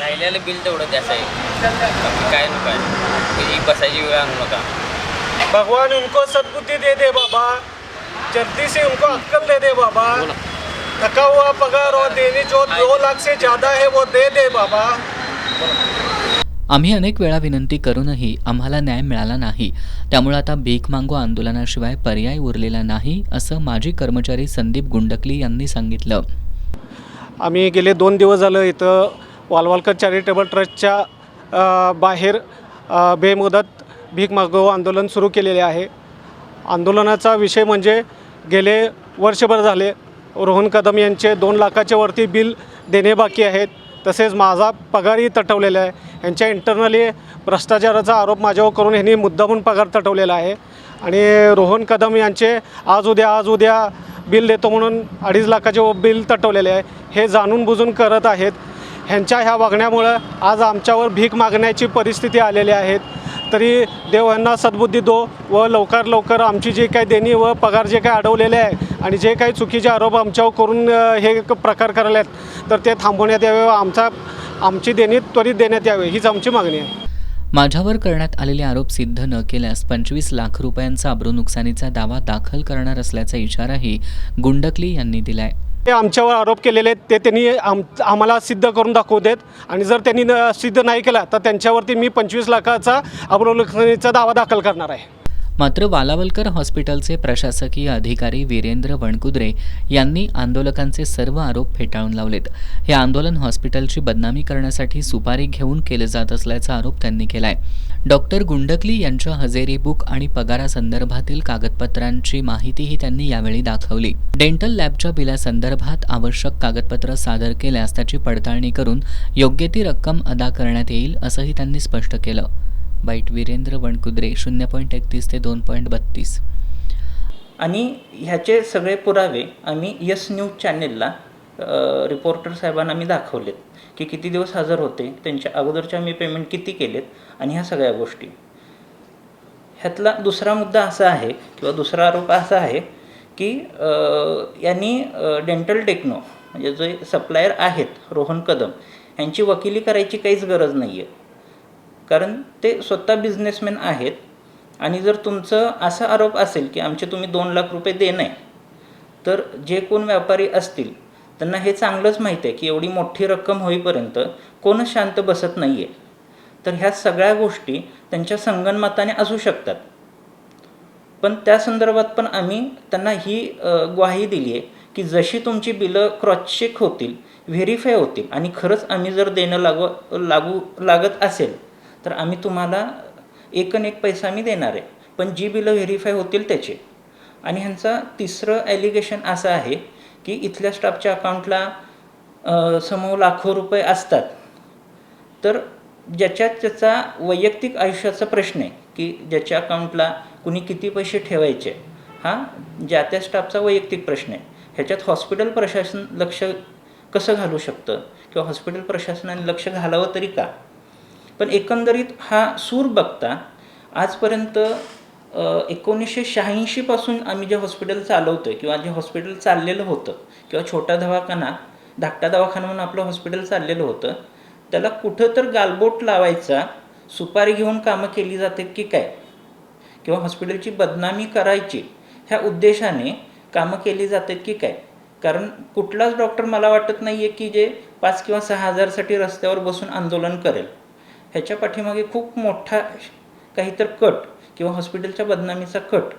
राहिलेलं बिल तेवढं द्या साहेब. बाकी काय नको आहे. ही बसायची वेळ आणू नका. भगवान उनको सद्बुद्धि दे दे बाबा, जल्दी से उनको अक्कल दे दे बाबा. थका हुआ पगार और देने जो 2 लाख से ज़्यादा है वो दे दे बाबा. आम्ही अनेक वेळा विनंती करूनही आम्हाला न्याय मिळाला नाही. त्यामुळे आता भीक मागू आंदोलनाशिवाय पर्याय उरलेला नाही असं माजी कर्मचारी संदीप गुंडकली यांनी सांगितलं. आम्ही गेले 2 दिवस झालं इथं वालवालकर चॅरिटेबल ट्रस्टच्या बाहेर बेमुदत भीक मागो आंदोलन सुरू केलेले आहे. आंदोलनाचा विषय म्हणजे गेले वर्षभर झाले रोहन कदम यांचे 2 लाखाच्या वरती बिल देणे बाकी आहेत. तसेच माझा पगारही तटवलेला आहे. यांच्या इंटरनली भ्रष्टाचाराचा आरोप माझ्यावर करून यांनी मुद्दामून पगार तटवलेला आहे. आणि रोहन कदम यांचे आज उद्या बिल देतो म्हणून 2.5 लाखाचे बिल तटवलेले आहे. हे जाणून बुजून करत आहेत. ह्यांच्या ह्या वागण्यामुळं आज आमच्यावर भीक मागण्याची परिस्थिती आलेली आहे. तरी देव यांना सद्बुद्धी दो व लवकर आमची जे काही देणी व पगार जे काही अडवलेले आहे आणि जे काही चुकीचे आरोप आमच्यावर करून हे प्रकार करायला आहेत तर ते थांबवण्यात यावे व आमची देणी त्वरित देण्यात यावे हीच आमची मागणी आहे. माझ्यावर करण्यात आलेले आरोप सिद्ध न केल्यास 25 लाख रुपयांचा अब्रू नुकसानीचा दावा दाखल करणार असल्याचा इशाराही गुंडकली यांनी दिलाय. ते आमच्यावर आरोप केलेले आहेत ते त्यांनी आम्हाला सिद्ध करून दाखवू देत आणि जर त्यांनी सिद्ध नाही केला तर त्यांच्यावरती मी 25 लाखाचा अवलोकनाचा दावा दाखल करणार आहे. मात्र वालावलकर हॉस्पिटलचे प्रशासकीय अधिकारी वीरेंद्र वणकुद्रे यांनी आंदोलकांचे सर्व आरोप फेटाळून लावलेत. हे आंदोलन हॉस्पिटलची बदनामी करण्यासाठी सुपारी घेऊन केले जात असल्याचा आरोप त्यांनी केलाय. डॉक्टर गुंडकली यांच्या हजेरी बुक आणि पगारासंदर्भातील कागदपत्रांची माहितीही त्यांनी यावेळी दाखवली. डेंटल लॅबच्या बिलासंदर्भात आवश्यक कागदपत्र सादर केल्यास त्याची पडताळणी करून योग्य ती रक्कम अदा करण्यात येईल असंही त्यांनी स्पष्ट केलं. बाईट वीरेंद्र वणकुद्रे 0.31 ते 2.32. आणि ह्याचे सगळे पुरावे आम्ही यस न्यूज चॅनेलला रिपोर्टर साहेबांना आम्ही दाखवलेत की किती दिवस हजर होते, त्यांच्या अगोदरच्या आम्ही पेमेंट किती केलेत आणि ह्या सगळ्या गोष्टी. ह्यातला दुसरा मुद्दा असा आहे किंवा दुसरा आरोप असा आहे की यांनी डेंटल टेक्नो म्हणजे जे सप्लायर आहेत रोहन कदम यांची वकिली करायची काहीच गरज नाही आहे, कारण ते स्वतः बिझनेसमॅन आहेत. आणि जर तुमचं असा आरोप असेल की आमचे तुम्ही 2 लाख रुपये देणे, तर जे कोण व्यापारी असतील त्यांना हे चांगलंच माहीत आहे की एवढी मोठी रक्कम होईपर्यंत कोणच शांत बसत नाही आहे. तर ह्या सगळ्या गोष्टी त्यांच्या संगनमताने असू शकतात, पण त्या संदर्भात पण आम्ही त्यांना ही ग्वाही दिली आहे की जशी तुमची बिलं क्रॉस चेक होतील, व्हेरीफाय होतील आणि खरंच आम्ही जर देणं लागत असेल तर आम्ही तुम्हाला एकन एक पैसा आम्ही देणार आहे, पण जी बिलं व्हेरीफाय होतील त्याचे. आणि ह्यांचा तिसरं ॲलिगेशन असं आहे की इथल्या स्टाफच्या अकाउंटला समोर लाखो रुपये असतात, तर ज्याच्यात त्याचा वैयक्तिक आयुष्याचा प्रश्न आहे की ज्याच्या अकाउंटला कुणी किती पैसे ठेवायचे हा ज्या त्या स्टाफचा वैयक्तिक प्रश्न आहे. ह्याच्यात हॉस्पिटल प्रशासन लक्ष कसं घालू शकतं किंवा हॉस्पिटल प्रशासनाने लक्ष घालावं तरी का. पण एकंदरीत हा सूर बघता आजपर्यंत 1986 पासून आम्ही जे हॉस्पिटल चालवतो आहे किंवा जे हॉस्पिटल चाललेलं होतं किंवा छोटा दवाखाना धाकटा दवाखाना म्हणून आपलं हॉस्पिटल चाललेलं होतं, त्याला कुठं तर गालबोट लावायचा, सुपारी घेऊन कामं केली जातात की काय, किंवा हॉस्पिटलची बदनामी करायची ह्या उद्देशाने कामं केली जातात की काय. कारण कुठलाच डॉक्टर मला वाटत नाही आहे की जे 5 किंवा 6 हजारसाठी रस्त्यावर बसून आंदोलन करेल. ह्याच्या पाठीमागे खूप मोठा काहीतरी कट किंवा हॉस्पिटलच्या बदनामीचा कट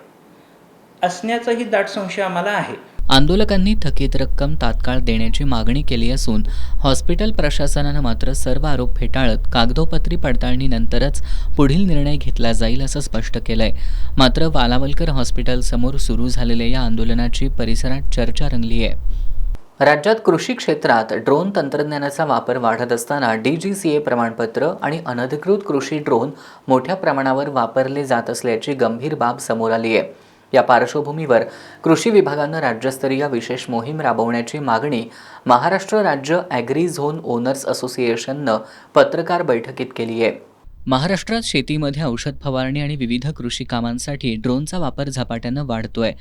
असण्याचाही दाट संशय आम्हाला आहे. आंदोलकांनी थकीत रक्कम तात्काळ देण्याची मागणी केली असून हॉस्पिटल प्रशासनानं मात्र सर्व आरोप फेटाळत कागदोपत्री पडताळणीनंतरच पुढील निर्णय घेतला जाईल असं स्पष्ट केलंय. मात्र वालावलकर हॉस्पिटलसमोर सुरू झालेल्या या आंदोलनाची परिसरात चर्चा रंगली आहे. राज्यात कृषी क्षेत्रात ड्रोन तंत्रज्ञानाचा वापर वाढत असताना DGCA प्रमाणपत्र आणि अनधिकृत कृषी ड्रोन मोठ्या प्रमाणावर वापरले जात असल्याची गंभीर बाब समोर आली आहे. या पार्श्वभूमीवर कृषी विभागानं राज्यस्तरीय विशेष मोहीम राबवण्याची मागणी महाराष्ट्र राज्य ॲग्री झोन ओनर्स असोसिएशननं पत्रकार बैठकीत केली आहे. महाराष्ट्रात शेतीमध्ये औषध फवारणी आणि विविध कृषी कामांसाठी ड्रोनचा वापर झपाट्यानं वाढतोय.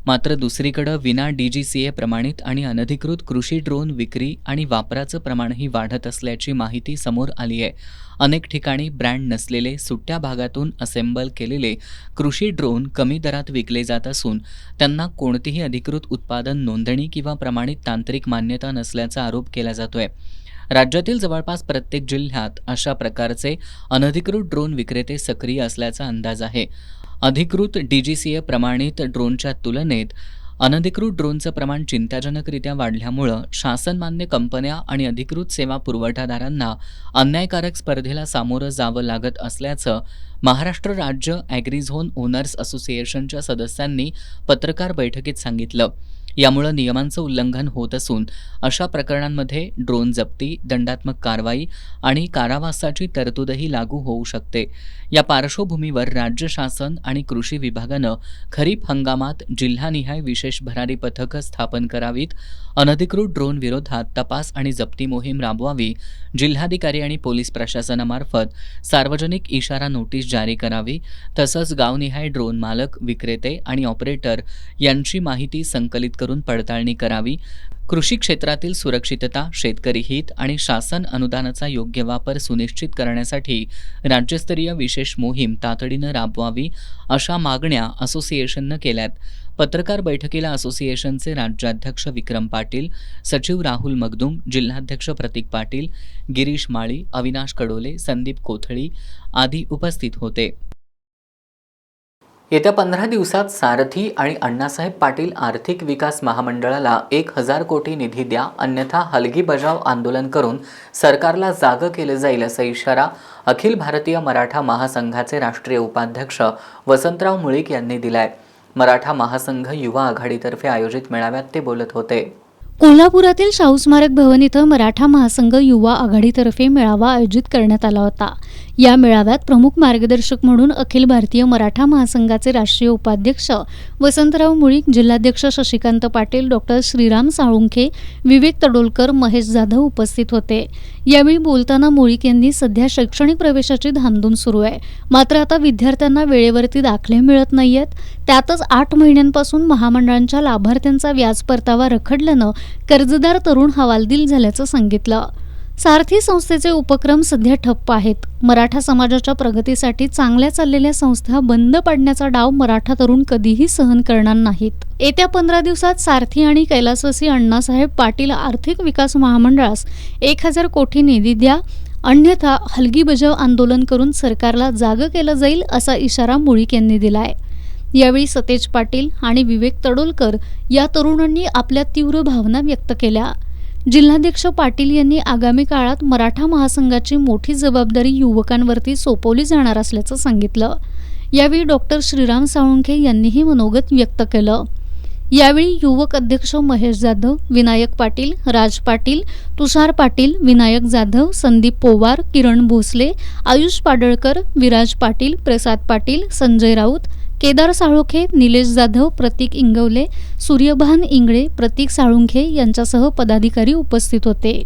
मात्र दुसरीकडे विना DGCA प्रमाणित आणि अनधिकृत कृषी ड्रोन विक्री आणि वापराचं प्रमाणही वाढत असल्याची माहिती समोर आली आहे. अनेक ठिकाणी ब्रँड नसलेले सुट्ट्या भागातून असेंबल केलेले कृषी ड्रोन कमी दरात विकले जात असून त्यांना कोणतीही अधिकृत उत्पादन नोंदणी किंवा प्रमाणित तांत्रिक मान्यता नसल्याचा आरोप केला जातोय. राज्यातील जवळपास प्रत्येक जिल्ह्यात अशा प्रकारचे अनधिकृत ड्रोन विक्रेते सक्रिय असल्याचा अंदाज आहे. अधिकृत DGCA प्रमाणित ड्रोनच्या तुलनेत अनधिकृत ड्रोनचं प्रमाण चिंताजनकरित्या वाढल्यामुळं शासनमान्य कंपन्या आणि अधिकृत सेवा पुरवठादारांना अन्यायकारक स्पर्धेला सामोरं जावं लागत असल्याचं महाराष्ट्र राज्य ॲग्री झोन ओनर्स असोसिएशनच्या सदस्यांनी पत्रकार बैठकीत सांगितलं. यामुळे नियमांचं उल्लंघन होत असून अशा प्रकरणांमध्ये ड्रोन जप्ती, दंडात्मक कारवाई आणि कारावासाची तरतूदही लागू होऊ शकते. या पार्श्वभूमीवर राज्य शासन आणि कृषी विभागानं खरीप हंगामात जिल्हानिहाय विशेष भरारी पथकं स्थापन करावीत, अनधिकृत ड्रोन विरोधात तपास आणि जप्ती मोहीम राबवावी, जिल्हाधिकारी आणि पोलीस प्रशासनामार्फत सार्वजनिक इशारा नोटीस जारी करावी, तसंच गावनिहाय ड्रोन मालक, विक्रेते आणि ऑपरेटर यांची माहिती संकलित करून पडताळणी करावी. कृषी क्षेत्रातील सुरक्षितता, शेतकरी हित आणि शासन अनुदानाचा योग्य वापर सुनिश्चित करण्यासाठी राज्यस्तरीय विशेष मोहीम तातडीनं राबवावी अशा मागण्या असोसिएशननं केल्यात. पत्रकार बैठकीला असोसिएशनचे राज्याध्यक्ष विक्रम पाटील, सचिव राहुल मगदुम, जिल्हाध्यक्ष प्रतीक पाटील, गिरीश माळी, अविनाश कडोले, संदीप कोथळी आदी उपस्थित होते. येत्या 15 दिवसात सारथी आणि अण्णासाहेब पाटील आर्थिक विकास महामंडळाला 1,000 कोटी निधी द्या, अन्यथा हलगी बजाव आंदोलन करून सरकारला जागं केलं जाईल, असा इशारा अखिल भारतीय मराठा महासंघाचे राष्ट्रीय उपाध्यक्ष वसंतराव मुळीक यांनी दिलाय. मराठा महासंघ युवा आघाडीतर्फे आयोजित मेळाव्यात ते बोलत होते. कोल्हापुरातील शाहू स्मारक भवन इथं मराठा महासंघ युवा आघाडीतर्फे मेळावा आयोजित करण्यात आला होता. या मेळाव्यात प्रमुख मार्गदर्शक म्हणून अखिल भारतीय मराठा महासंघाचे राष्ट्रीय उपाध्यक्ष वसंतराव मुळीक, जिल्हाध्यक्ष शशिकांत पाटील, डॉक्टर श्रीराम साळुंखे, विवेक तडोलकर, महेश जाधव उपस्थित होते. यावेळी बोलताना मुळीक यांनी सध्या शैक्षणिक प्रवेशाची धामधूम सुरू आहे, मात्र आता विद्यार्थ्यांना वेळेवरती दाखले मिळत नाहीयेत. त्यातच 8 महिन्यांपासून महामंडळांच्या लाभार्थ्यांचा व्याज परतावा रखडल्यानं कर्जदार तरुण हवालदिल झाल्याचं सांगितलं. सारथी संस्थेचे उपक्रम सध्या ठप्प आहेत. मराठा समाजाच्या प्रगतीसाठी चांगल्या चाललेल्या संस्था बंद पाडण्याचा डाव मराठा तरुण कधीही सहन करणार नाहीत. येत्या 15 दिवसात सारथी आणि कैलासवासी अण्णासाहेब पाटील आर्थिक विकास महामंडळास 1,000 कोटी निधी द्या, अन्यथा हलगी बजाव आंदोलन करून सरकारला जागं केलं जाईल, असा इशारा मुळीक यांनी दिलाय. यावेळी सतेज पाटील आणि विवेक तडोलकर या तरुणांनी आपल्या तीव्र भावना व्यक्त केल्या. जिल्हाध्यक्ष पाटील यांनी आगामी काळात मराठा महासंघाची मोठी जबाबदारी युवकांवरती सोपवली जाणार असल्याचं सांगितलं. यावेळी डॉक्टर श्रीराम साळुंखे यांनीही मनोगत व्यक्त केलं. यावेळी युवक अध्यक्ष महेश जाधव, विनायक पाटील, राज पाटील, तुषार पाटील, विनायक जाधव, संदीप पोवार, किरण भोसले, आयुष पाडळकर, विराज पाटील, प्रसाद पाटील, संजय राऊत, केदार साळुंखे, निलेश जाधव, प्रतीक इंगवले, सूर्यभान इंगळे, प्रतीक साळुंखे यांच्यासह पदाधिकारी उपस्थित होते.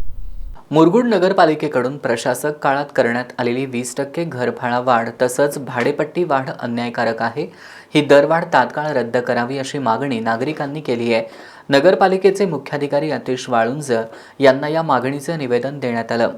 मुरगुड नगरपालिकेकडून प्रशासक काळात करण्यात आलेली 20% घरभाडा वाढ तसंच भाडेपट्टी वाढ अन्यायकारक आहे. ही दरवाढ तात्काळ रद्द करावी अशी मागणी नागरिकांनी केली आहे. नगरपालिकेचे मुख्याधिकारी अतिश वाळुंज यांना या मागणीचं निवेदन देण्यात आलं.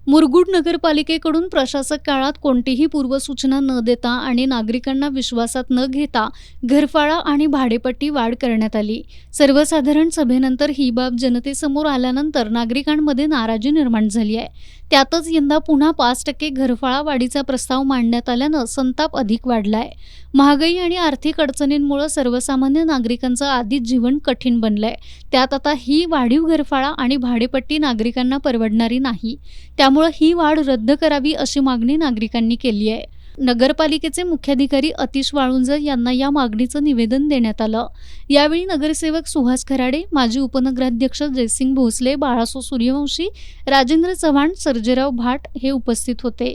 मुरगुड नगरपालिकेकडून प्रशासक काळात कोणतीही पूर्वसूचना न देता आणि नागरिकांना विश्वासात न घेता घरफाळा आणि भाडेपट्टी वाढ करण्यात आली. सर्वसाधारण सभेनंतर ही बाब जनतेसमोर आल्यानंतर नागरिकांमध्ये नाराजी निर्माण झाली आहे. त्यातच यंदा पुन्हा 5% घरफाळा वाढीचा प्रस्ताव मांडण्यात आल्यानं संताप अधिक वाढलाय. महागाई आणि आर्थिक अडचणींमुळे सर्वसामान्य नागरिकांचं आधीच जीवन कठीण बनलंय. त्यात आता ही वाढीव घरफाळा आणि भाडेपट्टी नागरिकांना परवडणारी नाही. त्यामुळे ही वाढ रद्द करावी अशी मागणी नागरिकांनी केली आहे. नगरपालिकेचे मुख्याधिकारी अतिश वाळुंज यांना या मागणीचं निवेदन देण्यात आलं. यावेळी नगरसेवक सुहास खराडे, माजी उपनगराध्यक्ष जयसिंग भोसले, बाळासो सूर्यवंशी, राजेंद्र चव्हाण, सर्जेराव भाट हे उपस्थित होते.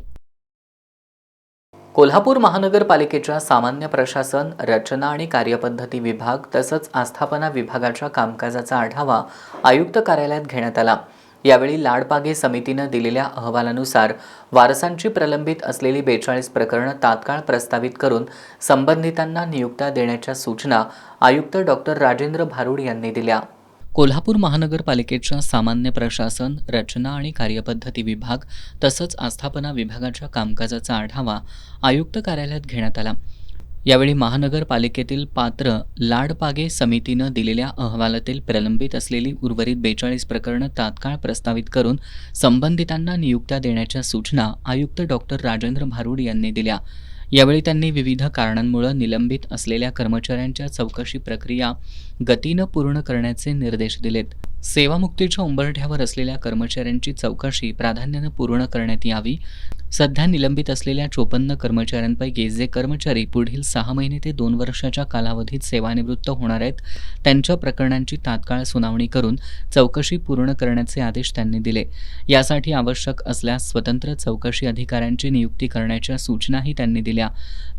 कोल्हापूर महानगरपालिकेच्या सामान्य प्रशासन, रचना आणि कार्यपद्धती विभाग तसंच आस्थापना विभागाच्या कामकाजाचा आढावा आयुक्त कार्यालयात घेण्यात आला. यावेळी लाडपागे समितीनं दिलेल्या अहवालानुसार वारसांची प्रलंबित असलेली 42 प्रकरणं तात्काळ प्रस्तावित करून संबंधितांना नियुक्त्या देण्याच्या सूचना आयुक्त डॉक्टर राजेंद्र भारुड यांनी दिल्या. कोल्हापूर महानगरपालिकेच्या सामान्य प्रशासन, रचना आणि कार्यपद्धती विभाग तसंच आस्थापना विभागाच्या कामकाजाचा आढावा आयुक्त कार्यालयात घेण्यात आला. यावेळी महानगरपालिकेतील पात्र लाडपागे समितीनं दिलेल्या अहवालातील प्रलंबित असलेली उर्वरित 42 प्रकरणं तात्काळ प्रस्तावित करून संबंधितांना नियुक्त्या देण्याच्या सूचना आयुक्त डॉक्टर राजेंद्र भारुड यांनी दिल्या. यावेळी त्यांनी विविध कारणांमुळे निलंबित असलेल्या कर्मचाऱ्यांच्या चौकशी प्रक्रिया गतीनं पूर्ण करण्याचे निर्देश दिलेत. सेवामुक्तीच्या उंबरठ्यावर असलेल्या कर्मचाऱ्यांची चौकशी प्राधान्यानं पूर्ण करण्यात यावी. सध्या निलंबित असलेल्या 54 कर्मचाऱ्यांपैकी जे कर्मचारी पुढील 6 महिने ते 2 वर्षाच्या कालावधीत सेवानिवृत्त होणार आहेत त्यांच्या प्रकरणांची तात्काळ सुनावणी करून चौकशी पूर्ण करण्याचे आदेश त्यांनी दिले. यासाठी आवश्यक असल्यास स्वतंत्र चौकशी अधिकाऱ्यांची नियुक्ती करण्याच्या सूचनाही त्यांनी दिल्या.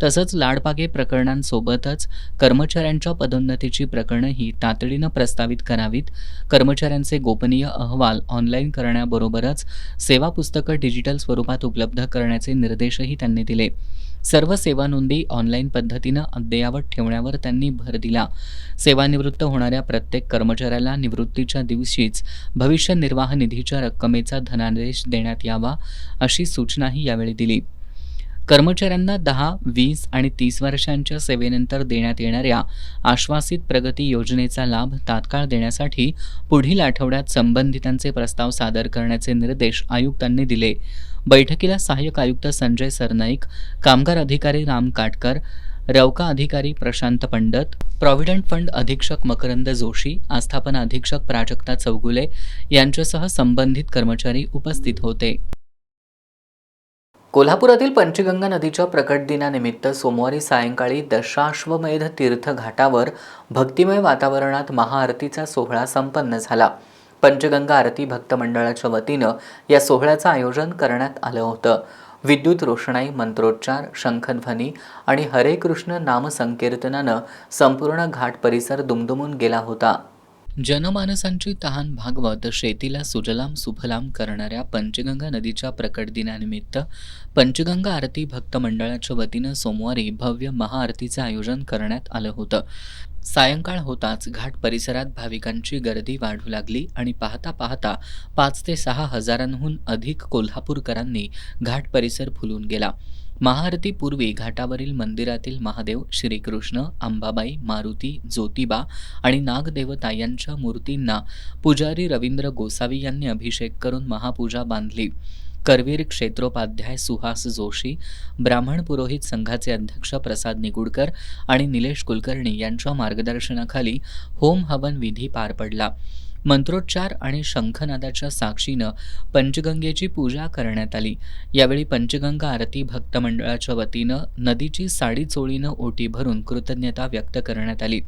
तसंच लाडपागे प्रकरणांसोबतच कर्मचाऱ्यांच्या पदोन्नतीची प्रकरणंही तातडीनं प्रस्तावित करावीत. कर्मचाऱ्यांचे गोपनीय अहवाल ऑनलाईन करण्याबरोबरच सेवा पुस्तकं डिजिटल स्वरूपात उपलब्ध करण्याचे निर्देशही त्यांनी दिले. सर्व सेवा नोंदी ऑनलाईन पद्धतीनं अद्ययावत ठेवण्यावर त्यांनी भर दिला. सेवानिवृत्त होणाऱ्या प्रत्येक कर्मचाऱ्याला निवृत्तीच्या दिवशीच भविष्य निर्वाह निधीच्या रक्कमेचा धनादेश देण्यात यावा अशी सूचनाही यावेळी दिली. कर्मचाऱ्यांना 10, 20 आणि 30 वर्षांच्या सेवेनंतर देण्यात येणाऱ्या आश्वासित प्रगती योजनेचा लाभ तात्काळ देण्यासाठी पुढील आठवड्यात संबंधितांचे प्रस्ताव सादर करण्याचे निर्देश आयुक्तांनी दिले. बैठकीला सहाय्यक आयुक्त संजय सरनाईक, कामगार अधिकारी राम काटकर, रवका अधिकारी प्रशांत पंडत, प्रॉव्हिडंट फंड अधीक्षक मकरंद जोशी, आस्थापना अधीक्षक प्राजक्ता चौगुले यांच्यासह संबंधित कर्मचारी उपस्थित होते. कोल्हापुरातील पंचगंगा नदीच्या प्रकट दिनानिमित्त सोमवारी सायंकाळी दशाश्वमेध तीर्थ घाटावर भक्तिमय वातावरणात महाआरतीचा सोहळा संपन्न झाला. पंचगंगा आरती भक्त मंडळाच्या वतीनं या सोहळ्याचं आयोजन करण्यात आलं होतं. विद्युत रोषणाई, मंत्रोच्चार, शंखध्वनी आणि हरे कृष्ण नामसंकीर्तनानं संपूर्ण घाट परिसर दुमदुमून गेला होता. जनमानसांची तहान भागवत शेतीला सुजलाम सुफलाम करणाऱ्या पंचगंगा नदीच्या प्रकट दिनानिमित्त पंचगंगा आरती भक्त मंडळाच्या वतीनं सोमवारी भव्य महाआरतीचं आयोजन करण्यात आलं होतं. सायंकाळ होताच घाट परिसरात भाविकांची गर्दी वाढू लागली आणि पाहता पाहता 5 ते 6 हजारांहून अधिक कोल्हापूरकरांनी घाट परिसर फुलून गेला. महाआरतीपूर्वी घाटावरील मंदिरातील महादेव, श्रीकृष्ण, अंबाबाई, मारुती, ज्योतिबा आणि नागदेवता यांच्या मूर्तींना पुजारी रवींद्र गोसावी यांनी अभिषेक करून महापूजा बांधली. करवीर क्षेत्रोपाध्याय सुहास जोशी, ब्राह्मण पुरोहित संघाचे अध्यक्ष प्रसाद निगुडकर आणि निलेश कुलकर्णी यांच्या मार्गदर्शनाखाली होम हवन विधी पार पडला. मंत्रोच्चार आणि शंखनादाच्या साक्षीनं पंचगंगेची पूजा करण्यात आली. यावेळी पंचगंगा आरती भक्त मंडळाच्या वतीनं नदीची साडी चोळीनं ओटी भरून कृतज्ञता व्यक्त करण्यात आली.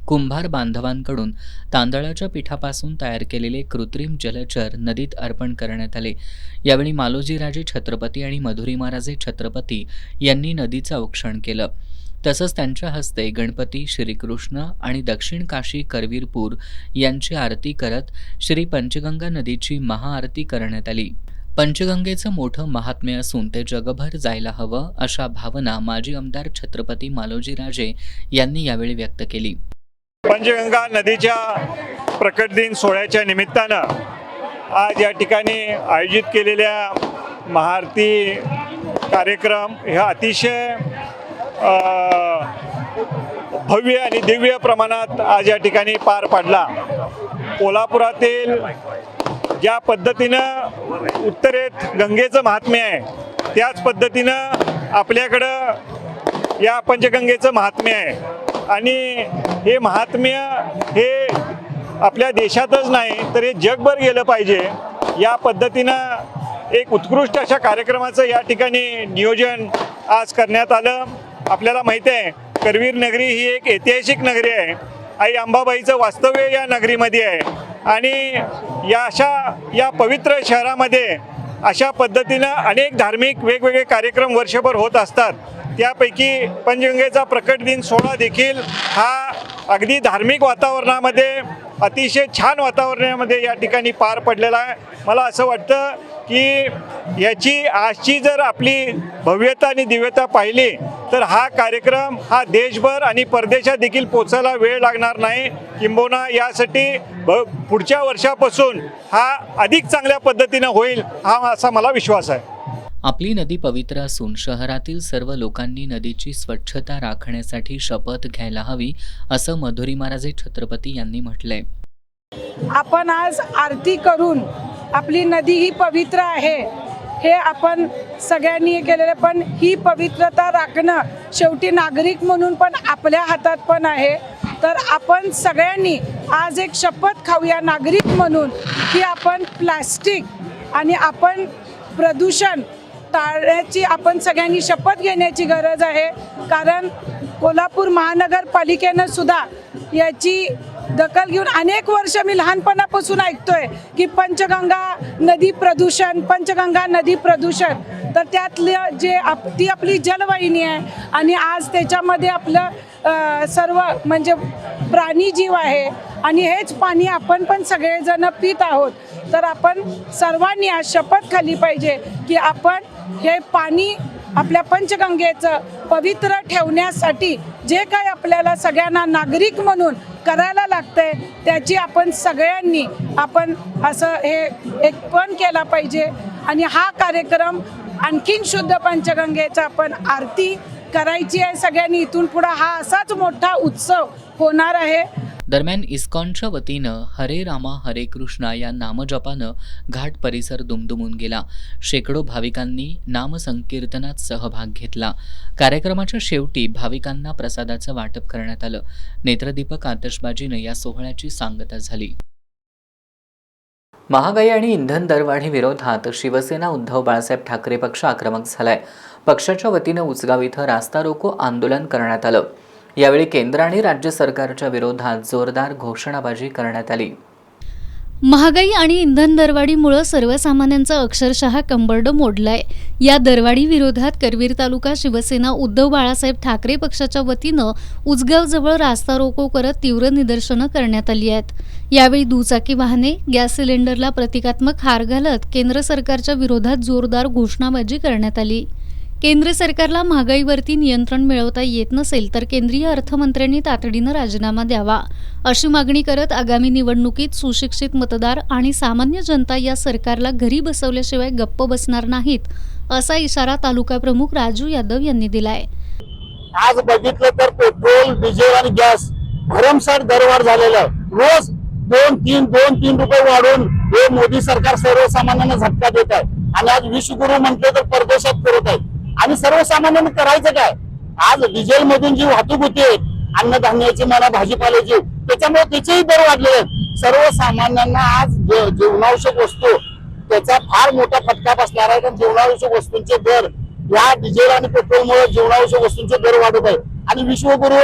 कुंभार बांधवांकडून तांदळाच्या पिठापासून तयार केलेले कृत्रिम जलचर नदीत अर्पण करण्यात आले. यावेळी मालोजीराजे छत्रपती आणि मधुरिमाराजे छत्रपती यांनी नदीचं औक्षण केलं. तसंच त्यांच्या हस्ते गणपती, श्रीकृष्ण आणि दक्षिण काशी करवीरपूर यांची आरती करत श्री पंचगंगा नदीची महाआरती करण्यात आली. पंचगंगेचं मोठं महात्म्य असून ते जगभर जायला हवं अशा भावना माजी आमदार छत्रपती मालोजीराजे यांनी यावेळी व्यक्त केली. पंचगंगा नदीच्या प्रकट दिन सोहळ्याच्या निमित्तानं आज या ठिकाणी आयोजित केलेल्या महाआरती कार्यक्रम हा अतिशय भव्य आणि दिव्य प्रमाणात आज या ठिकाणी पार पडला. कोल्हापुरातील ज्या पद्धतीनं उत्तरेत गंगेचं महात्म्य आहे त्याच पद्धतीनं आपल्याकडं या पंचगंगेचं महात्म्य आहे आणि हे महात्म्य हे आपल्या देशातच नाही तर हे जगभर गेलं पाहिजे. या पद्धतीनं एक उत्कृष्ट अशा कार्यक्रमाचं या ठिकाणी नियोजन आज करण्यात आलं. आपल्याला माहिती आहे करवीर नगरी ही एक ऐतिहासिक नगरी आहे. आई अंबाबाईचं वास्तव्य या नगरीमध्ये आहे आणि या पवित्र शहरामध्ये अशा पद्धतीनं अनेक धार्मिक वेगवेगळे कार्यक्रम वर्षभर होत असतात. त्यापैकी पंचगंगेचा प्रकट दिन सोहळा देखील हा अगदी धार्मिक वातावरणामध्ये अतिशय छान वातावरणामध्ये या ठिकाणी पार पडलेला आहे. मला असं वाटतं की याची आजची जर आपली भव्यता आणि दिव्यता पाहिली तर हा कार्यक्रम हा देशभर आणि परदेशात देखील पोचायला वेळ लागणार नाही. किंबहुना यासाठी पुढच्या वर्षापासून हा अधिक चांगल्या पद्धतीनं होईल हा असा मला विश्वास आहे. आपली नदी पवित्र असून शहरातील सर्व लोकांनी नदीची स्वच्छता राखण्यासाठी शपथ घ्यायला हवी असं मधुरिमाराजे छत्रपती यांनी म्हटलंय. आपण आज आरती करून आपली नदी ही पवित्र आहे हे आपण सगळ्यांनी केलेलं, पण ही पवित्रता राखणं शेवटी नागरिक म्हणून पण आपल्या हातात पण आहे. तर आपण सगळ्यांनी आज एक शपथ खाऊया नागरिक म्हणून की आपण प्लास्टिक आणि आपण प्रदूषण टाळण्याची आपण सगळ्यांनी शपथ घेण्याची गरज आहे. कारण कोल्हापूर महानगरपालिकेनं सुद्धा याची दखल घेऊन अनेक वर्ष मी लहानपणापासून ऐकतोय की पंचगंगा नदी प्रदूषण, पंचगंगा नदी प्रदूषण. तर त्यातलं ती आपली जलवाहिनी आहे आणि आज त्याच्यामध्ये आपलं सर्व म्हणजे प्राणीजीव आहे आणि हेच पाणी आपण पण सगळेजण पित आहोत. तर आपण सर्वांनी आज शपथ खाल्ली पाहिजे की आपण हे पाणी आपल्या पंचगंगेचं पवित्र ठेवण्यासाठी जे काय आपल्याला सगळ्यांना नागरिक म्हणून करायला लागतंय त्याची आपण सगळ्यांनी असं हे एक पण केला पाहिजे आणि हा कार्यक्रम आणखीन शुद्ध पंचगंगेचा आपण आरती करायची आहे सगळ्यांनी. इथून पुढे हा असाच मोठा उत्सव होणार आहे. दरम्यान इस्कॉनच्या वतीनं हरे रामा हरे कृष्णा या नामजपानं घाट परिसर दुमदुमून गेला. शेकडो भाविकांनी नामसंकीर्तनात सहभाग घेतला. कार्यक्रमाच्या शेवटी भाविकांना प्रसादाचं वाटप करण्यात आलं. नेत्रदीपक आतषबाजीनं या सोहळ्याची सांगता झाली. महागाई आणि इंधन दरवाढी विरोधात शिवसेना उद्धव बाळासाहेब ठाकरे पक्ष आक्रमक झालाय. पक्षाच्या वतीनं उसगाव इथं रास्ता रोको आंदोलन करण्यात आलं. यावेळी केंद्र आणि राज्य सरकारच्या विरोधात जोरदार घोषणाबाजी करण्यात आली. महागाई आणि इंधन दरवाढीमुळे सर्वसामान्यांचा अक्षरशः कंबरडं मोडलाय. या दरवाढी विरोधात करवीर तालुका शिवसेना उद्धव बाळासाहेब ठाकरे पक्षाच्या वतीनं उजगावजवळ रास्ता रोको करत तीव्र निदर्शनं करण्यात आली आहेत. यावेळी दुचाकी वाहने, गॅस सिलेंडरला प्रतिकात्मक हार घालत केंद्र सरकारच्या विरोधात जोरदार घोषणाबाजी करण्यात आली. केंद्र सरकारला महागाईवरती नियंत्रण मिळवता येत नसेल तर केंद्रीय अर्थमंत्र्यांनी तातडीनं राजीनामा द्यावा अशी मागणी करत आगामी निवडणुकीत सुशिक्षित मतदार आणि सामान्य जनता या सरकारला घरी बसवल्याशिवाय गप्प बसणार नाहीत असा इशारा तालुका प्रमुख राजू यादव यांनी दिलाय. आज बघितलं तर पेट्रोल, डिझेल आणि गॅस भरमसाठ दरवाढ झालेला आहे. रोज 2-3 रुपये वाढून हे मोदी सरकार सर्वसामान्यांना झटका देत आहे आणि आज विश्वगुरु म्हटले तर परदेशात करत आहे. आणि सर्वसामान्यांनी करायचं काय? आज डिझेल मधून जी वाहतूक होते अन्नधान्याची म्हणा भाजीपाल्याची त्याच्यामुळे त्याचेही दर वाढले आहेत. सर्वसामान्यांना आज जीवनावश्यक वस्तू त्याचा फार मोठा फटका बसणार आहे. कारण जीवनावश्यक वस्तूंचे दर या डिझेल आणि पेट्रोलमुळे जीवनावश्यक वस्तूंचे दर वाढत आहेत. आणि विश्वगुरु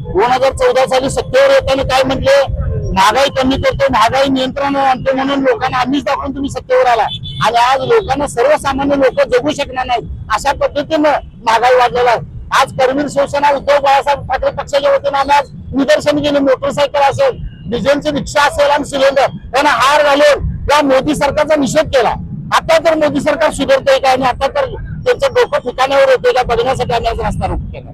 2014 साली सत्तेवर येताना काय म्हटले? महागाई कमी करतो, महागाई नियंत्रण आणतो म्हणून लोकांना आम्हीच दाखवून तुम्ही सत्तेवर आला. आणि आज लोकांना सर्वसामान्य लोक जगू शकणार नाहीत अशा पद्धतीनं महागाई वाढलेला आहे. आज करवीर शिवसेना उद्धव बाळासाहेब ठाकरे पक्षाच्या वतीनं आम्ही आज निदर्शन केले. मोटरसायकल असेल, डिझेलची रिक्षा असेल आणि सिलेंडर यांना हार घालून या मोदी सरकारचा निषेध केला. आता तर मोदी सरकार सुधारतंय का आणि आता तर त्यांचं डोकं ठिकाणावर येते का बघण्यासाठी आम्ही आज रस्ता रोको केला.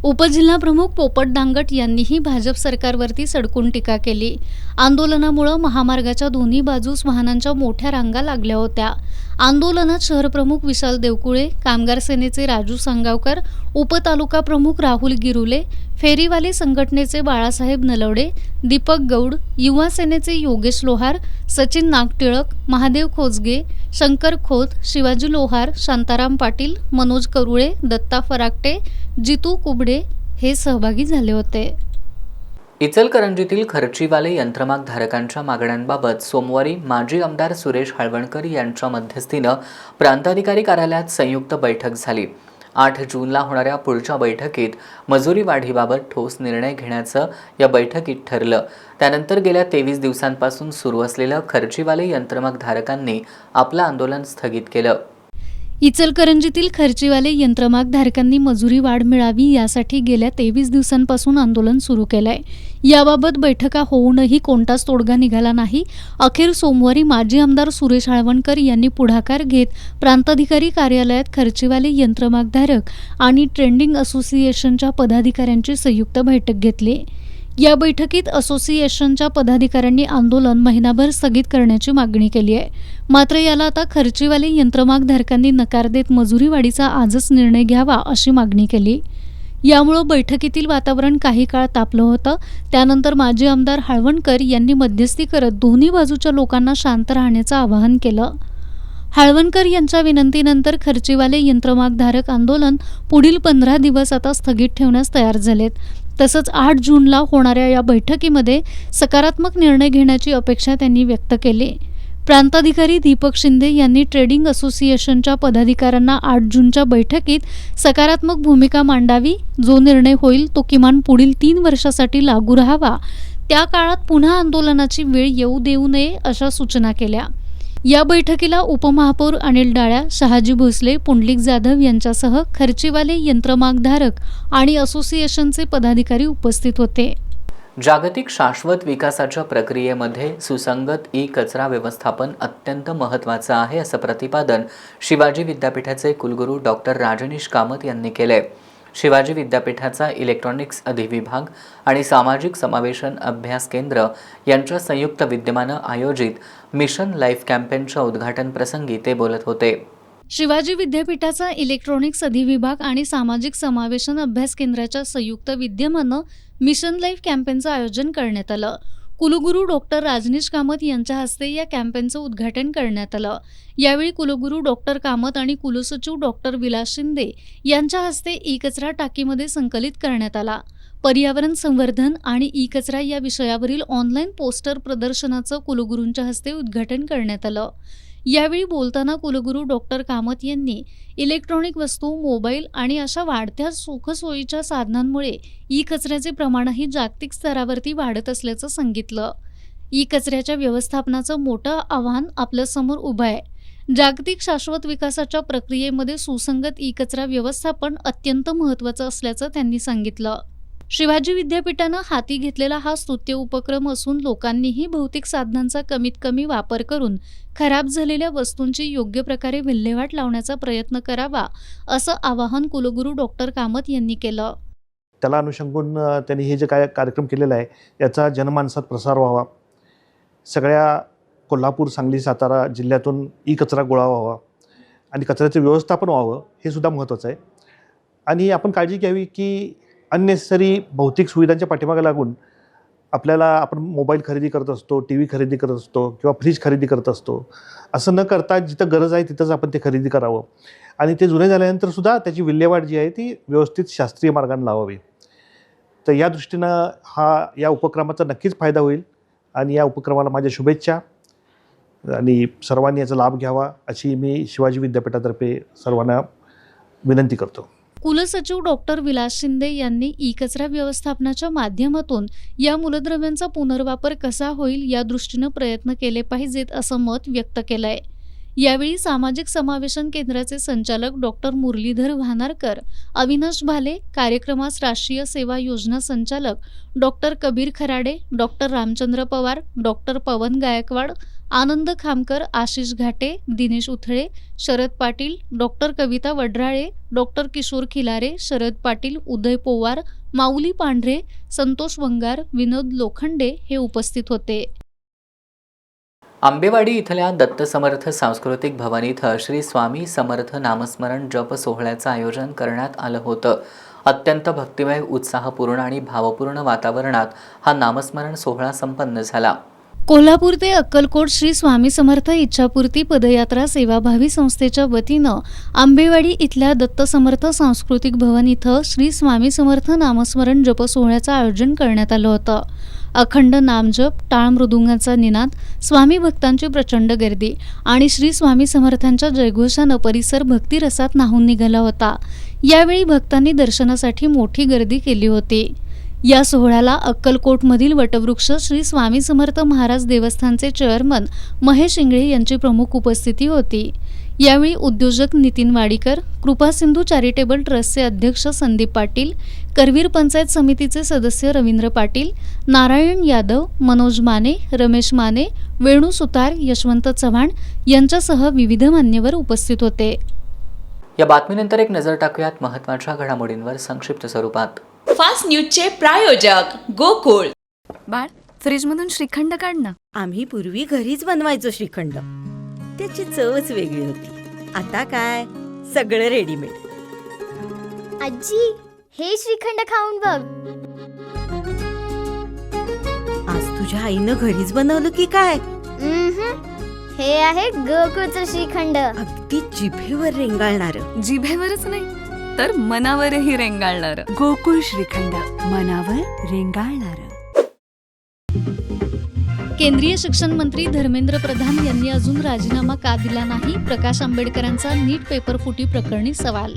उपजिल्हा प्रमुख पोपट दांगट यांनीही भाजप सरकारवरती सडकून टीका केली. आंदोलनामुळे महामार्गाच्या दोन्ही बाजूस वाहनांच्या मोठ्या रांगा लागल्या होत्या. आंदोलनात शहरप्रमुख विशाल देवकुळे, कामगार सेनेचे राजू सांगावकर, उपतालुका प्रमुख राहुल गिरुले, फेरीवाले संघटनेचे बाळासाहेब नलवडे, दीपक गौड, युवा सेनेचे योगेश लोहार, सचिन नागटिळक, महादेव खोजगे, शंकर खोत, शिवाजी लोहार, शांताराम पाटील, मनोज करुळे, दत्ता फराकटे, जितू कुबडे हे सहभागी झाले होते. इचलकरंजीतील खर्चीवाले यंत्रमाग धारकांच्या मागण्यांबाबत सोमवारी माजी आमदार सुरेश हळवणकर यांच्या मध्यस्थीनं प्रांताधिकारी कार्यालयात संयुक्त बैठक झाली. 8 जूनला होणाऱ्या पुढच्या बैठकीत मजुरी वाढीबाबत ठोस निर्णय घेण्याचं या बैठकीत ठरलं. त्यानंतर गेल्या 23 दिवसांपासून सुरू असलेलं खर्चीवाले यंत्रमाग धारकांनी आपलं आंदोलन स्थगित केलं. इचलकरंजीतील खर्चीवाले यंत्रमाग धारकांनी मजुरी वाढ मिळावी यासाठी गेल्या 23 दिवसांपासून आंदोलन सुरू केलंय. याबाबत बैठका होऊनही कोणताच तोडगा निघाला नाही. अखेर सोमवारी माजी आमदार सुरेश हळवणकर यांनी पुढाकार घेत प्रांताधिकारी कार्यालयात खर्चीवाले यंत्रमाग धारक आणि ट्रेडिंग असोसिएशनच्या पदाधिकाऱ्यांची संयुक्त बैठक घेतली. या बैठकीत असोसिएशनच्या पदाधिकाऱ्यांनी आंदोलन महिनाभर स्थगित करण्याची मागणी केली आहे. मात्र याला आता खर्चीवाले यंत्रमाग धारकांनी नकार देत मजुरी वाढीचा आजच निर्णय घ्यावा अशी मागणी केली. यामुळे बैठकीतील वातावरण काही काळ तापलं होतं. त्यानंतर माजी आमदार हळवणकर यांनी मध्यस्थी करत दोन्ही बाजूच्या लोकांना शांत राहण्याचं आवाहन केलं. हळवणकर यांच्या विनंतीनंतर खर्चीवाले यंत्रमाग धारक आंदोलन पुढील 15 दिवस आता स्थगित ठेवण्यास तयार झालेत. तसंच 8 जूनला होणाऱ्या या बैठकीमध्ये सकारात्मक निर्णय घेण्याची अपेक्षा त्यांनी व्यक्त केली. प्रांताधिकारी दीपक शिंदे यांनी ट्रेडिंग असोसिएशनच्या पदाधिकाऱ्यांना 8 जूनच्या बैठकीत सकारात्मक भूमिका मांडावी. जो निर्णय होईल तो किमान पुढील 3 वर्षासाठी लागू राहावा. त्या काळात पुन्हा आंदोलनाची वेळ येऊ देऊ नये अशा सूचना केल्या. या बैठकीला उपमहापौर अनिल डाळ्या, शहाजी भोसले, पुंडलिक जाधव यांच्यासह खर्चीवाले यंत्रमाग धारक आणि असोसिएशनचे पदाधिकारी उपस्थित होते. जागतिक शाश्वत विकासाच्या प्रक्रियेमध्ये सुसंगत ई कचरा व्यवस्थापन अत्यंत महत्त्वाचं आहे असं प्रतिपादन शिवाजी विद्यापीठाचे कुलगुरू डॉक्टर राजनीश कामत यांनी केले. शिवाजी विद्यापीठाचा इलेक्ट्रॉनिक्स अधिविभाग आणि सामाजिक समावेशन अभ्यास केंद्र यांच्या संयुक्त विद्यमानं आयोजित मिशन लाईफ कॅम्पेनच्या उद्घाटन प्रसंगी ते बोलत होते. शिवाजी विद्यापीठाचा इलेक्ट्रॉनिक्स अधिविभाग आणि सामाजिक समावेशन अभ्यास केंद्राच्या संयुक्त विद्यमानं मिशन लाईफ कॅम्पेनचं आयोजन करण्यात आलं. कुलगुरू डॉक्टर राजनीश कामत यांच्या हस्ते या कॅम्पेनचं उद्घाटन करण्यात आलं. यावेळी कुलगुरू डॉक्टर कामत आणि कुलसचिव डॉक्टर विलास शिंदे यांच्या हस्ते ई कचरा टाकीमध्ये संकलित करण्यात आला. पर्यावरण संवर्धन आणि ई कचरा या विषयावरील ऑनलाईन पोस्टर प्रदर्शनाचं कुलगुरूंच्या हस्ते उद्घाटन करण्यात आलं. यावेळी बोलताना कुलगुरू डॉक्टर कामत यांनी इलेक्ट्रॉनिक वस्तू, मोबाईल आणि अशा वाढत्या सुखसोयीच्या साधनांमुळे ई कचऱ्याचे प्रमाणही जागतिक स्तरावरती वाढत असल्याचं सांगितलं. ई कचऱ्याच्या व्यवस्थापनाचं मोठं आव्हान आपल्यासमोर उभं आहे. जागतिक शाश्वत विकासाच्या प्रक्रियेमध्ये सुसंगत ई कचरा व्यवस्थापन अत्यंत महत्त्वाचं असल्याचं त्यांनी सांगितलं. शिवाजी विद्यापीठानं हाती घेतलेला हा स्तुत्य उपक्रम असून लोकांनीही भौतिक साधनांचा कमीत कमी वापर करून खराब झालेल्या वस्तूंची योग्य प्रकारे विल्हेवाट लावण्याचा प्रयत्न करावा असं आवाहन कुलगुरू डॉक्टर कामत यांनी केलं. त्याला अनुषंगून त्यांनी हे जे काय कार्यक्रम केलेला आहे याचा जनमानसात प्रसार व्हावा. सगळ्या कोल्हापूर, सांगली, सातारा जिल्ह्यातून ई कचरा गोळा व्हावा आणि कचऱ्याचं व्यवस्थापन व्हावं हे सुद्धा महत्त्वाचं आहे. आणि आपण काळजी घ्यावी की अननेसेसरी भौतिक सुविधांच्या पाठीमागे लागून आपण मोबाईल खरेदी करत असतो, टी व्ही खरेदी करत असतो किंवा फ्रीज खरेदी करत असतो. असं न करता जिथं गरज आहे तिथंच आपण ते खरेदी करावं आणि ते जुने झाल्यानंतर सुद्धा त्याची विल्हेवाट जी आहे ती व्यवस्थित शास्त्रीय मार्गाने लावावी. तर या दृष्टीनं या उपक्रमाचा नक्कीच फायदा होईल आणि या उपक्रमाला माझ्या शुभेच्छा आणि सर्वांनी याचा लाभ घ्यावा अशी मी शिवाजी विद्यापीठातर्फे सर्वांना विनंती करतो. कुलसचिव डॉक्टर विलास शिंदे यांनी ई कचरा व्यवस्थापनाच्या माध्यमातून या मूलद्रव्यांचा पुनर्वापर कसा होईल या दृष्टीनं प्रयत्न केले पाहिजेत असं मत व्यक्त केलंय. यावेळी सामाजिक समावेशन केंद्राचे संचालक डॉक्टर मुरलीधर वाहनारकर, अविनाश भाले, कार्यक्रमास राष्ट्रीय सेवा योजना संचालक doctor Kabir Kharade, doctor Ramchandra Pawar, doctor Pawan Gaikwad, Anand Khamkar, Ashish Ghate, Dinesh Uthale, Sharad Patil, doctor Kavita Wadrale, doctor Kishor Khilare, Sharad Patil, Uday Powar, Mauli Pandhare, Santosh वंगार, विनोद लोखंडे हे उपस्थित होते. आंबेवाडी इथल्या दत्त समर्थ सांस्कृतिक भवन इथं श्री स्वामी समर्थ नामस्मरण जप सोहळ्याचं आयोजन करण्यात आलं होतं. अत्यंत भक्तिमय, उत्साहपूर्ण आणि भावपूर्ण वातावरणात हा नामस्मरण सोहळा संपन्न झाला. कोल्हापूर ते अक्कलकोट श्री स्वामी समर्थ इच्छापूर्ती पदयात्रा सेवाभावी संस्थेच्या वतीनं आंबेवाडी इथल्या दत्त समर्थ सांस्कृतिक भवन इथं श्री स्वामी समर्थ नामस्मरण जप सोहळ्याचं आयोजन करण्यात आलं होतं. अखंड नामजप, टाळ मृदुंगाचा निनाद, स्वामी भक्तांची प्रचंड गर्दी आणि श्री स्वामी समर्थांच्या जयघोषानं परिसर भक्तिरसात न्हाऊन निघाला होता. यावेळी भक्तांनी दर्शनासाठी मोठी गर्दी केली होती. या सोहळ्याला अक्कलकोटमधील वटवृक्ष श्री स्वामी समर्थ महाराज देवस्थानचे चेअरमन महेश इंगळे यांची प्रमुख उपस्थिती होती. यावेळी उद्योजक नितीन वाडीकर, कृपा सिंधू चॅरिटेबल ट्रस्टचे अध्यक्ष संदीप पाटील, करवीर पंचायत समितीचे सदस्य रवींद्र पाटील, नारायण यादव, मनोज माने, रमेश माने, वेणू सुतार, यशवंत चव्हाण यांच्यासह विविध मान्यवर उपस्थित होते. या बातमीनंतर एक नजर टाकूयात महत्त्वाच्या घडामोडींवर संक्षिप्त स्वरूपात. फास्ट न्यूजचे प्रायोजक गोकुळ. बाळ, फ्रीजमधून श्रीखंड काढ ना. आम्ही पूर्वी घरीच बनवायचो श्रीखंड, त्याची चवच वेगळी होती. आता काय सगळं रेडीमेड. आजी, हे श्रीखंड खाऊन बघ. आज तुझ्या आईनं घरीच बनवलं की काय? हे आहे गोकुळचं श्रीखंड. अगदी जिभेवर रेंगाळणार. जिभेवरच नाही तर मनावरही रेंगाळणार. गोकुळ श्रीखंड, मनावर रेंगाळणार. केंद्रीय शिक्षण मंत्री धर्मेंद्र प्रधान यांनी अजून राजीनामा का दिला नाही? प्रकाश आंबेडकरांचा नीट पेपर फुटी प्रकरणी सवाल.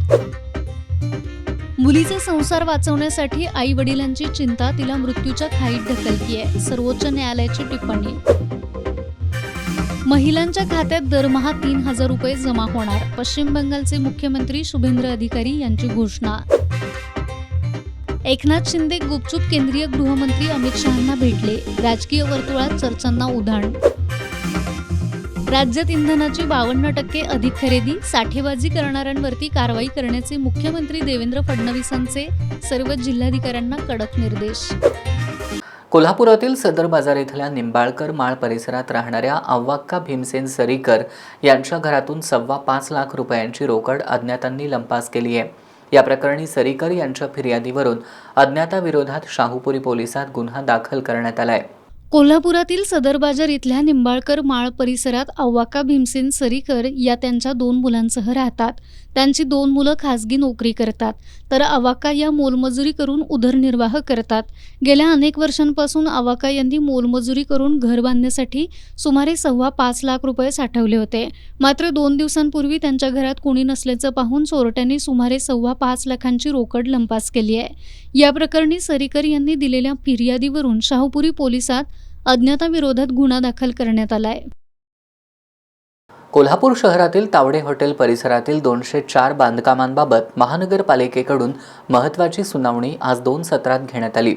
मुलीचे संसार वाचवण्यासाठी आई वडिलांची चिंता तिला मृत्यूच्या खाईत ढकलतीये, सर्वोच्च न्यायालयाची टिप्पणी. महिलांच्या खात्यात दरमहा 3,000 रुपये जमा होणार, पश्चिम बंगालचे मुख्यमंत्री शुभेंद्र अधिकारी यांची घोषणा. एकनाथ शिंदे गुपचूप केंद्रीय गृहमंत्री अमित शहांना भेटले, राजकीय वर्तुळात चर्चांना उधाण. राज्यात इंधनाची 52% अधिक खरेदी, साठेबाजी करणाऱ्यांवरती कारवाई करण्याचे मुख्यमंत्री देवेंद्र फडणवीसांचे सर्व जिल्हाधिकाऱ्यांना कडक निर्देश. कोल्हापुरातील सदर बाजार इथल्या निंबाळकर माळ परिसरात राहणाऱ्या अव्वाक्का भीमसेन सरीकर यांच्या घरातून 5.25 लाख रुपयांची रोकड अज्ञातांनी लंपास केली आहे. या प्रकरणी सरीकर यांच्या फिर्यादीवरून अज्ञाताविरोधात शाहूपुरी पोलिसात गुन्हा दाखल करण्यात आलाय. कोल्हापुरातील सदर बाजार इथल्या निंबाळकर माळ परिसरात अव्वाक्का भीमसेन सरीकर या त्यांच्या 2 मुलांसह राहतात. त्यांची 2 मुलं खासगी नोकरी करतात, तर अव्वाक्का या मोलमजुरी करून उदरनिर्वाह करतात. गेल्या अनेक वर्षांपासून अव्वाक्का यांनी मोलमजुरी करून घर बांधण्यासाठी सुमारे 5.25 लाख रुपये साठवले होते. मात्र 2 दिवसांपूर्वी त्यांच्या घरात कोणी नसल्याचं पाहून चोरट्यांनी सुमारे 5.25 लाखांची रोकड लंपास केली आहे. या प्रकरणी सरीकर यांनी दिलेल्या फिर्यादीवरून शाहूपुरी पोलिसात अज्ञाताविरोधात गुन्हा दाखल करण्यात आलाय. कोल्हापूर शहरातील तावडे हॉटेल परिसरातील 204 बांधकामांबाबत महानगरपालिकेकडून महत्त्वाची सुनावणी आज 2 सत्रात घेण्यात आली.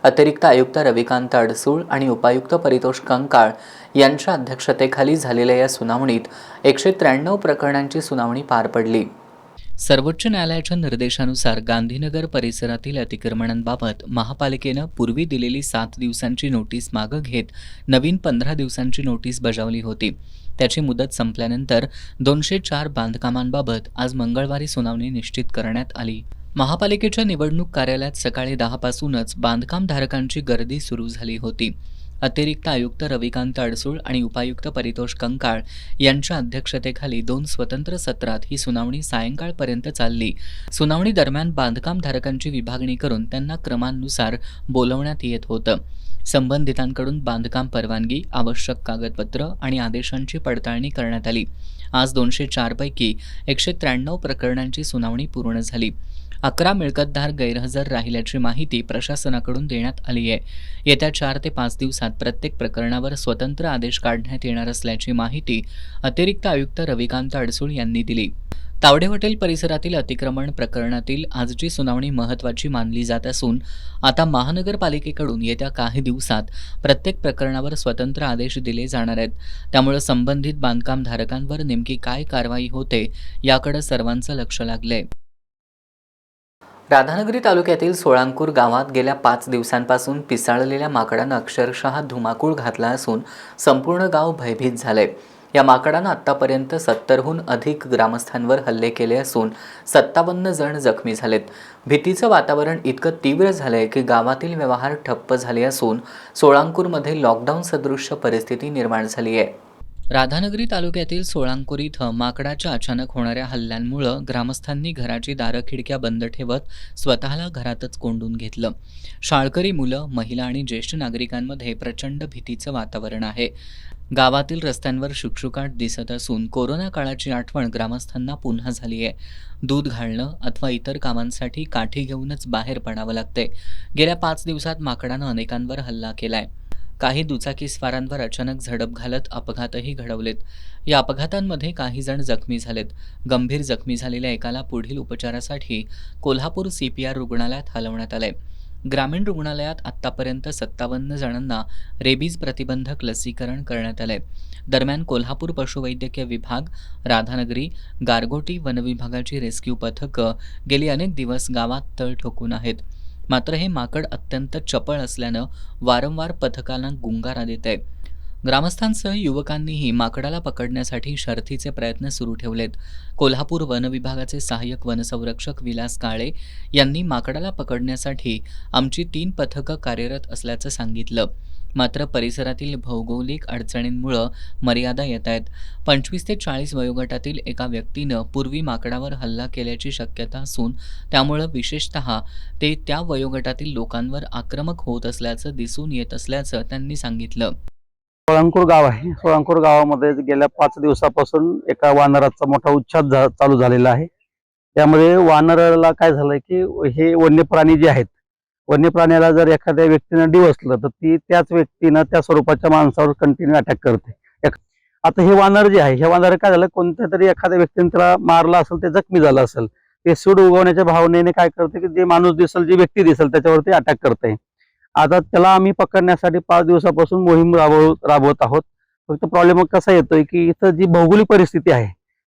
अतिरिक्त आयुक्त रविकांत अडसूळ आणि उपायुक्त परितोष कंकाळ यांच्या अध्यक्षतेखाली झालेल्या या सुनावणीत 193 प्रकरणांची सुनावणी पार पडली. सर्वोच्च न्यायालयाच्या निर्देशानुसार गांधीनगर परिसरातील अतिक्रमणांबाबत महापालिकेनं पूर्वी दिलेली 7 दिवसांची नोटीस मागं घेत नवीन 15 दिवसांची नोटीस बजावली होती. त्याची मुदत संपल्यानंतर 204 बांधकामांबाबत आज मंगळवारी सुनावणी निश्चित करण्यात आली. महापालिकेच्या निवडणूक कार्यालयात सकाळी 10 पासूनच बांधकामधारकांची गर्दी सुरू झाली होती. अतिरिक्त आयुक्त रविकांत अडसूळ आणि उपायुक्त परितोष कंकाळ यांच्या अध्यक्षतेखाली 2 स्वतंत्र सत्रात ही सुनावणी सायंकाळपर्यंत चालली. सुनावणी दरम्यान बांधकामधारकांची विभागणी करून त्यांना क्रमानुसार बोलवण्यात येत होतं. संबंधितांकडून बांधकाम परवानगी, आवश्यक कागदपत्र आणि आदेशांची पडताळणी करण्यात आली. आज 204 पैकी 193 प्रकरणांची सुनावणी पूर्ण झाली. 11 मिळकतदार गैरहजर राहिल्याची माहिती प्रशासनाकडून देण्यात आली आहे. येत्या 4 ते 5 दिवसात प्रत्येक प्रकरणावर स्वतंत्र आदेश काढण्यात येणार असल्याची माहिती अतिरिक्त आयुक्त रविकांत अडसूळ यांनी दिली. तावडे हॉटेल परिसरातील अतिक्रमण प्रकरणातील आजची सुनावणी महत्त्वाची मानली जात असून आता महानगरपालिकेकडून येत्या काही दिवसात प्रत्येक प्रकरणावर स्वतंत्र आदेश दिले जाणार आहेत. त्यामुळे संबंधित बांधकामधारकांवर नेमकी काय कारवाई होते याकडे सर्वांचं लक्ष लागलंय. राधानगरी तालुक्यातील सोळांकूर गावात गेल्या 5 दिवसांपासून पिसाळलेल्या माकडानं अक्षरशः धुमाकूळ घातला असून संपूर्ण गाव भयभीत झालंय. या माकडानं आत्तापर्यंत 70हून अधिक ग्रामस्थांवर हल्ले केले असून 57 जण जखमी झालेत. भीतीचं वातावरण इतकं तीव्र झालंय की गावातील व्यवहार ठप्प झाले असून सोळांकूरमध्ये लॉकडाऊन सदृश्य परिस्थिती निर्माण झाली आहे. राधानगरी तालुक्यातील सोळांकूर इथं माकडाच्या अचानक होणाऱ्या हल्ल्यांमुळं ग्रामस्थांनी घराची दारं खिडक्या बंद ठेवत स्वतःला घरातच कोंडून घेतलं. शाळकरी मुलं, महिला आणि ज्येष्ठ नागरिकांमध्ये प्रचंड भीतीचं वातावरण आहे. गावातील रस्त्यांवर शुकशुकाट दिसत असून कोरोना काळाची आठवण ग्रामस्थांना पुन्हा झाली आहे. दूध घालणं अथवा इतर कामांसाठी काठी घेऊनच बाहेर पडावं लागतंय. गेल्या 5 दिवसात माकडानं अनेकांवर हल्ला केलाय. काही दुचाकीस्वारांवर अचानक झडप घालत अपघातही घडवलेत. या अपघातांमध्ये काही जण जखमी झालेत. गंभीर जखमी झालेल्या एकाला पुढील उपचारासाठी कोल्हापूर CPR रुग्णालयात हलवण्यात आलंय. ग्रामीण रुग्णालयात आत्तापर्यंत 57 जणांना रेबीज प्रतिबंधक लसीकरण करण्यात आलंय. दरम्यान कोल्हापूर पशुवैद्यकीय विभाग, राधानगरी, गारगोटी वनविभागाची रेस्क्यू पथकं गेली अनेक दिवस गावात तळ ठोकून आहेत. मात्र हे माकड अत्यंत चपळ असल्यानं वारंवार पथकांना गुंगारा देत आहे. ग्रामस्थांसह युवकांनीही माकडाला पकडण्यासाठी शर्थीचे प्रयत्न सुरू ठेवलेत. कोल्हापूर वन विभागाचे सहाय्यक वनसंरक्षक विलास काळे यांनी माकडाला पकडण्यासाठी आमची 3 पथकं कार्यरत असल्याचं सांगितलं. मात्र परिसरातील भौगोलिक अडचणींमुळे मर्यादा येत आहेत. 25 ते 40 वयोगटातील एका व्यक्तीनं पूर्वी माकडावर हल्ला केल्याची शक्यता असून त्यामुळे विशेषतः ते त्या वयोगटातील लोकांवर आक्रमक होत असल्याचं दिसून येत असल्याचं त्यांनी सांगितलं. सोळांकूर गाव आहे. सोळांकूर गावामध्ये गेल्या 5 दिवसापासून एका वानराचा मोठा उच्छाद चालू झालेला आहे. त्यामध्ये वानराला काय झालंय की हे वन्य प्राणी जे आहेत, वन्य प्राण्याला जर एखाद्या व्यक्तीनं डिवसलं तर ती त्याच व्यक्तीनं त्या स्वरूपाच्या माणसावर कंटिन्यू अटॅक करते. आता हे वानर जे आहे, हे वानर काय झालं, कोणत्या तरी एखाद्या व्यक्तीने त्याला मारला असेल, ते जखमी झालं असेल, ते सूड उगवण्याच्या भावनेने काय करते की जे माणूस दिसेल, जी व्यक्ती दिसेल त्याच्यावरती अटॅक करते. आता त्याला आम्ही पकडण्यासाठी 5 दिवसापासून मोहीम राबवत आहोत. फक्त प्रॉब्लेम कसा येतोय की इथं जी भौगोलिक परिस्थिती आहे,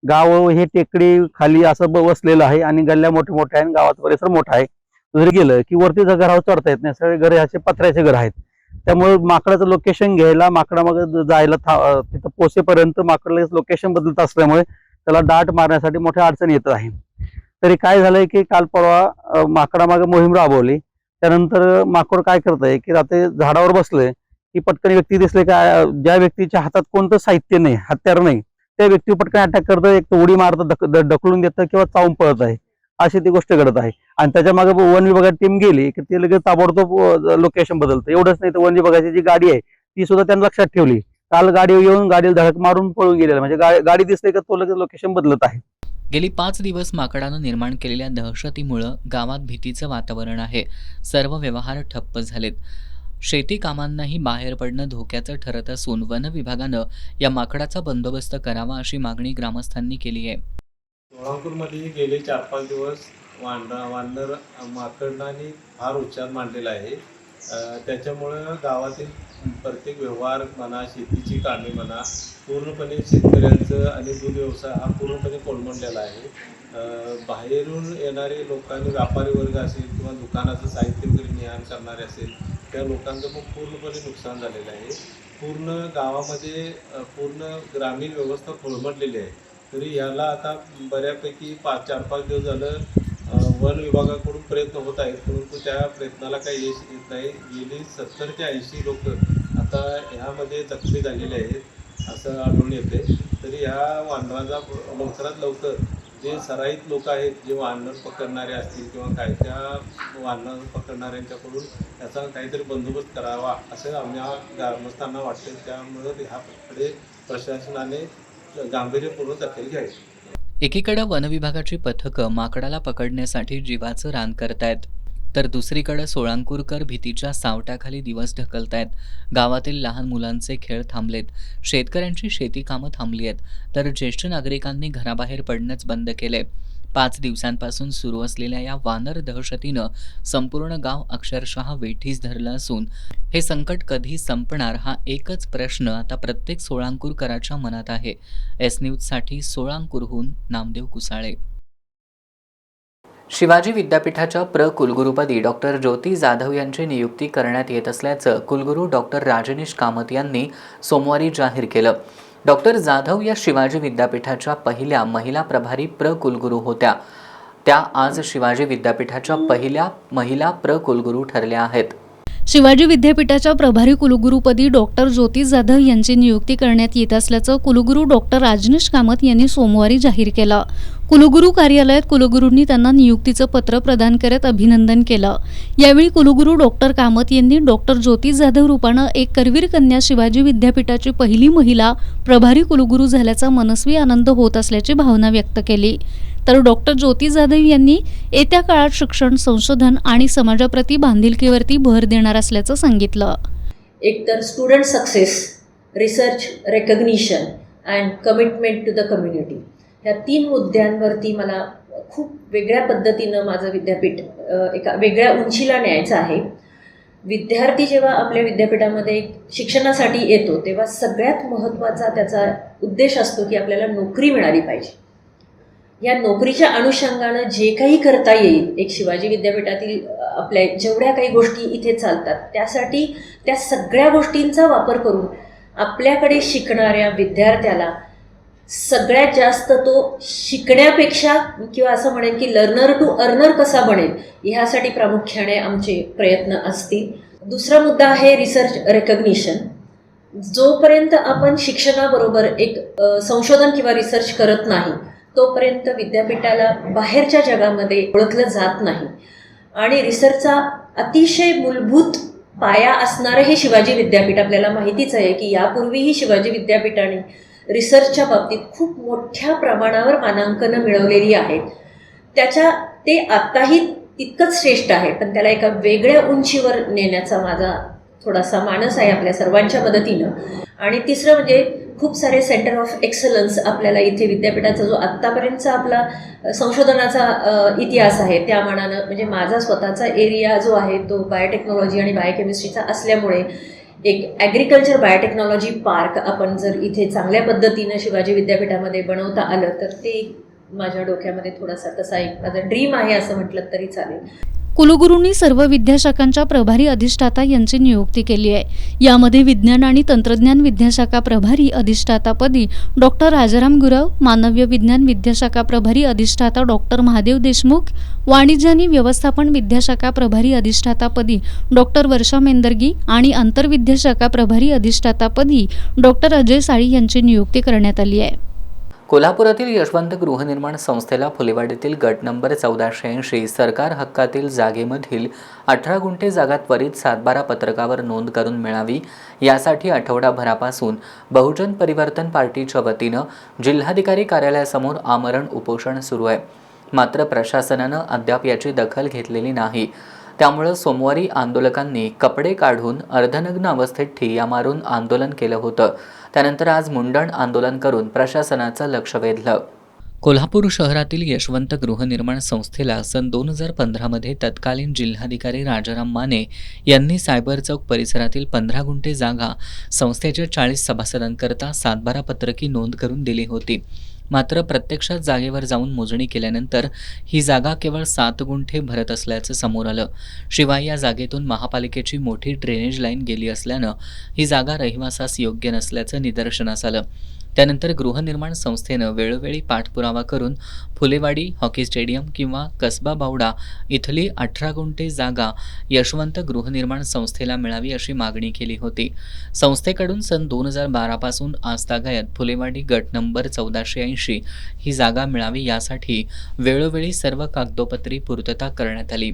गाव हे टेकडी खाली असं वसलेलं आहे आणि गल्ल्या मोठ्या मोठ्या आहे, गावाचा परिसर मोठा आहे. जर गेलं की वरती घरावर चढता येत नाही, सगळे घरे असे पत्र्याचे घर आहेत. त्यामुळे माकडाचं लोकेशन घ्यायला, माकडामागे जायला तिथं पोचेपर्यंत माकड लोकेशन बदलत असल्यामुळे त्याला डाट मारण्यासाठी मोठ्या अडचणी येत आहे. तरी काय झालंय की काल परवा माकडामागे मोहीम राबवली. त्यानंतर माकड काय करतंय की रात्री झाडावर बसले की पटकन व्यक्ती दिसले का ज्या व्यक्तीच्या हातात कोणतं साहित्य नाही, हत्यार नाही, त्या व्यक्ती पटकन अटॅक करतं, एक तर उडी मारतं, ढकलून देतं किंवा चावून पळत आहे, अशी ती गोष्ट घडत आहे. आणि त्याच्या मागे वन विभागाची टीम गेली की ते लगेच ताबडतोब लोकेशन बदलतं. एवढंच नाही तर वन विभागाची जी गाडी आहे ती सुद्धा त्यांनी लक्षात ठेवली. काल गाडी येऊन गाडीला धडक मारून पळून गेलेला, म्हणजे गाडी दिसते का तो लगेच लोकेशन बदलत आहे. गेली 5 दिवस माकडानं निर्माण केलेल्या दहशतीमुळं गावात भीतीचं वातावरण आहे. सर्व व्यवहार ठप्प झालेत. शेती कामांनाही बाहेर पडणं धोक्याचं ठरत असून वन विभागानं या माकडाचा बंदोबस्त करावा अशी मागणी ग्रामस्थांनी केली आहे. सोळापूरमध्ये गेले 4-5 दिवस वानर माकडांनी फार उच्चार मांडलेला आहे. त्याच्यामुळं गावातील प्रत्येक व्यवहार म्हणा, शेतीची कामे म्हणा, पूर्णपणे शेतकऱ्यांचं आणि दूध व्यवसाय हा पूर्णपणे कोलमडलेला आहे. बाहेरून येणारे लोकांनी, व्यापारी वर्ग असेल किंवा दुकानाचं साहित्य वगैरे नेहाण करणारे असेल, त्या लोकांचं पण पूर्णपणे नुकसान झालेलं आहे. पूर्ण गावामध्ये पूर्ण ग्रामीण व्यवस्था कोलमडलेली आहे. तरी याला आता बऱ्यापैकी 4-5 दिवस झालं वन विभागाकडून प्रयत्न होत आहेत, परंतु त्या प्रयत्नाला काही यश येत नाही. गेली 70 ते 80 लोक आता ह्यामध्ये जखमी झालेले आहेत असं आढळून येते. तरी ह्या वानराचा लवकरात लवकर जे सराईत लोक आहेत, जे वानर पकडणारे असतील किंवा काय, त्या वानर पकडणाऱ्यांच्याकडून याचा काहीतरी बंदोबस्त करावा असं आम्हा ग्रामस्थांना वाटते. त्यामुळं ह्याकडे प्रशासनाने गांभीर्यपूर्वक दखल घ्यावी. एकीकडे वनविभागाची पथकं माकडाला पकडण्यासाठी जीवाचं रान करतायत, तर दुसरीकडे सोळांकूरकर भीतीच्या सावटाखाली दिवस ढकलतायत. गावातील लहान मुलांचे खेळ थांबलेत, शेतकऱ्यांची शेती कामं थांबली आहेत, तर ज्येष्ठ नागरिकांनी घराबाहेर पडणंच बंद केलंय. 5 दिवसांपासून सुरू असलेल्या या वानर दहशतीनं संपूर्ण गाव अक्षरशः वेठीस धरलं असून हे संकट कधी संपणार हा एकच प्रश्न आता प्रत्येक सोळांकूरकराच्या मनात आहे. एस न्यूजसाठी सोळांकूरहून नामदेव कुसाळे. शिवाजी विद्यापीठाच्या कुलगुरुपदी डॉक्टर ज्योती जाधव यांची नियुक्ती करण्यात येत असल्याचं कुलगुरू डॉक्टर राजनीश कामत यांनी सोमवारी जाहीर केलं. डॉक्टर जाधव या शिवाजी विद्यापीठाच्या पहिल्या महिला प्रभारी कुलगुरू होत्या. त्या आज शिवाजी विद्यापीठाच्या पहिल्या महिला कुलगुरू ठरल्या आहेत. शिवाजी विद्यापीठाच्या प्रभारी कुलगुरूपदी डॉक्टर ज्योती जाधव यांची नियुक्ती करण्यात येत असल्याचं कुलगुरू डॉक्टर राजनीश कामत यांनी सोमवारी जाहीर केलं. कुलगुरू कार्यालयात कुलगुरूंनी त्यांना नियुक्तीचं पत्र प्रदान करत अभिनंदन केलं. यावेळी कुलगुरू डॉक्टर कामत यांनी डॉक्टर ज्योती जाधव रूपानं एक करवीर कन्या शिवाजी विद्यापीठाची पहिली महिला प्रभारी कुलगुरू झाल्याचा मनस्वी आनंद होत असल्याची भावना व्यक्त केली. तर डॉक्टर ज्योती जाधव यांनी येत्या काळात शिक्षण, संशोधन आणि समाजाप्रती बांधिलकीवरती भर देणार असल्याचं सांगितलं. एकतर student success, research recognition and commitment to the community, ह्या 3 मुद्द्यांवरती मला खूप वेगळ्या पद्धतीनं माझं विद्यापीठ एका वेगळ्या उंचीला न्यायचं आहे. विद्यार्थी जेव्हा आपल्या विद्यापीठामध्ये शिक्षणासाठी येतो तेव्हा सगळ्यात महत्त्वाचा त्याचा उद्देश असतो की आपल्याला नोकरी मिळाली पाहिजे. या नोकरीच्या अनुषंगानं जे काही करता येईल, एक शिवाजी विद्यापीठातील आपल्या जेवढ्या काही गोष्टी इथे चालतात त्यासाठी त्या सगळ्या गोष्टींचा वापर करून आपल्याकडे शिकणाऱ्या विद्यार्थ्याला सगळ्यात जास्त तो शिकण्यापेक्षा किंवा असं म्हणेन की लर्नर टू अर्नर कसा बनेल ह्यासाठी प्रामुख्याने आमचे प्रयत्न असतील. दुसरा मुद्दा आहे रिसर्च रेकग्निशन. जोपर्यंत आपण शिक्षणाबरोबर एक संशोधन किंवा रिसर्च करत नाही तोपर्यंत विद्यापीठाला बाहेरच्या जगामध्ये ओळखलं जात नाही. आणि रिसर्चचा अतिशय मूलभूत पाया असणारं हे शिवाजी विद्यापीठ आपल्याला माहितीच आहे की यापूर्वीही शिवाजी विद्यापीठाने रिसर्चच्या बाबतीत खूप मोठ्या प्रमाणावर मानांकनं मिळवलेली आहेत. ते आत्ताही तितकंच श्रेष्ठ आहे, पण त्याला एका वेगळ्या उंचीवर नेण्याचा माझा थोडासा मानस आहे आपल्या सर्वांच्या मदतीनं. आणि तिसरं म्हणजे खूप सारे सेंटर ऑफ एक्सलन्स आपल्याला इथे विद्यापीठाचा जो आत्तापर्यंतचा आपला संशोधनाचा इतिहास आहे त्या मानानं, म्हणजे माझा स्वतःचा एरिया जो आहे तो बायोटेक्नॉलॉजी आणि बायोकेमिस्ट्रीचा असल्यामुळे एक ॲग्रिकल्चर बायोटेक्नॉलॉजी पार्क आपण जर इथे चांगल्या पद्धतीनं शिवाजी विद्यापीठामध्ये बनवता आलं तर ते माझ्या डोक्यामध्ये थोडासा तसा एक माझा ड्रीम आहे असं म्हटलं तरी चालेल. कुलगुरूंनी सर्व विद्याशाखांच्या प्रभारी अधिष्ठाता यांची नियुक्ती केली आहे. यामध्ये विज्ञान आणि तंत्रज्ञान विद्याशाखा प्रभारी अधिष्ठातापदी डॉक्टर राजाराम गुरव, मानव्य विज्ञान विद्याशाखा प्रभारी अधिष्ठाता डॉक्टर महादेव देशमुख, वाणिज्य आणि व्यवस्थापन विद्याशाखा प्रभारी अधिष्ठातापदी डॉक्टर वर्षा मेंदर्गी आणि आंतरविद्याशाखा प्रभारी अधिष्ठातापदी डॉक्टर अजय साळी यांची नियुक्ती करण्यात आली आहे. कोल्हापुरातील यशवंत गृहनिर्माण संस्थेला फुलेवाडीतील गट नंबर 1480 सरकार हक्कातील जागेमधील 18 गुंठे जागा त्वरित 7/12 पत्रकावर नोंद करून मिळावी यासाठी आठवडाभरापासून बहुजन परिवर्तन पार्टीच्या वतीनं जिल्हाधिकारी कार्यालयासमोर आमरण उपोषण सुरू आहे. मात्र प्रशासनानं अद्याप याची दखल घेतलेली नाही. त्यामुळे सोमवारी आंदोलकांनी कपडे काढून अर्धनग्न अवस्थेत ठिय्या मारून आंदोलन केलं होतं. त्यानंतर आज मुंडण आंदोलन करून प्रशासनाचं लक्ष वेधलं. कोल्हापूर शहरातील यशवंत गृहनिर्माण संस्थेला सन 2015 मध्ये तत्कालीन जिल्हाधिकारी राजाराम माने यांनी सायबर चौक परिसरातील 15 गुंठे जागा संस्थेच्या 40 सभासदांकरता 7/12 पत्रकी नोंद करून दिली होती. मात्र प्रत्यक्षात जागेवर जाऊन मोजणी केल्यानंतर ही जागा केवळ 7 गुंठे भरत असल्याचं समोर आलं. शिवाय या जागेतून महापालिकेची मोठी ड्रेनेज लाईन गेली असल्यानं ही जागा रहिवासास योग्य नसल्याचं निदर्शनास आलं. त्यानंतर गृहनिर्माण संस्थेनं वेळोवेळी पाठपुरावा करून फुलेवाडी हॉकी स्टेडियम किंवा कसबा बावडा इथली 18 गुंठे जागा यशवंत गृहनिर्माण संस्थेला मिळावी अशी मागणी केली होती. संस्थेकडून सन 2012 पासून आजतागायत फुलेवाडी गट नंबर 1480 ही जागा मिळावी यासाठी वेळोवेळी सर्व कागदोपत्री पूर्तता करण्यात आली.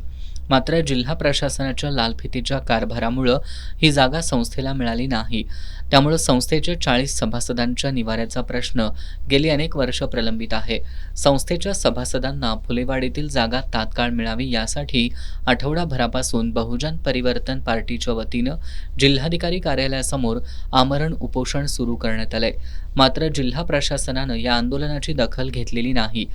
मात्र जिल्हा प्रशासनाच्या लालफितीच्या कारभारामुळं ही जागा संस्थेला मिळाली नाही. त्यामुळे संस्थेच्या 40 सभासदांच्या निवाऱ्याचा प्रश्न गेली अनेक वर्ष प्रलंबित आहे. संस्थेच्या सभासदांना फुलेवाडीतील जागा तात्काळ मिळावी यासाठी आठवडाभरापासून बहुजन परिवर्तन पार्टीच्या वतीनं जिल्हाधिकारी कार्यालयासमोर आमरण उपोषण सुरू करण्यात आलंय. मात्र जिल्हा प्रशासनानं या आंदोलनाची दखल घेतलेली नाही.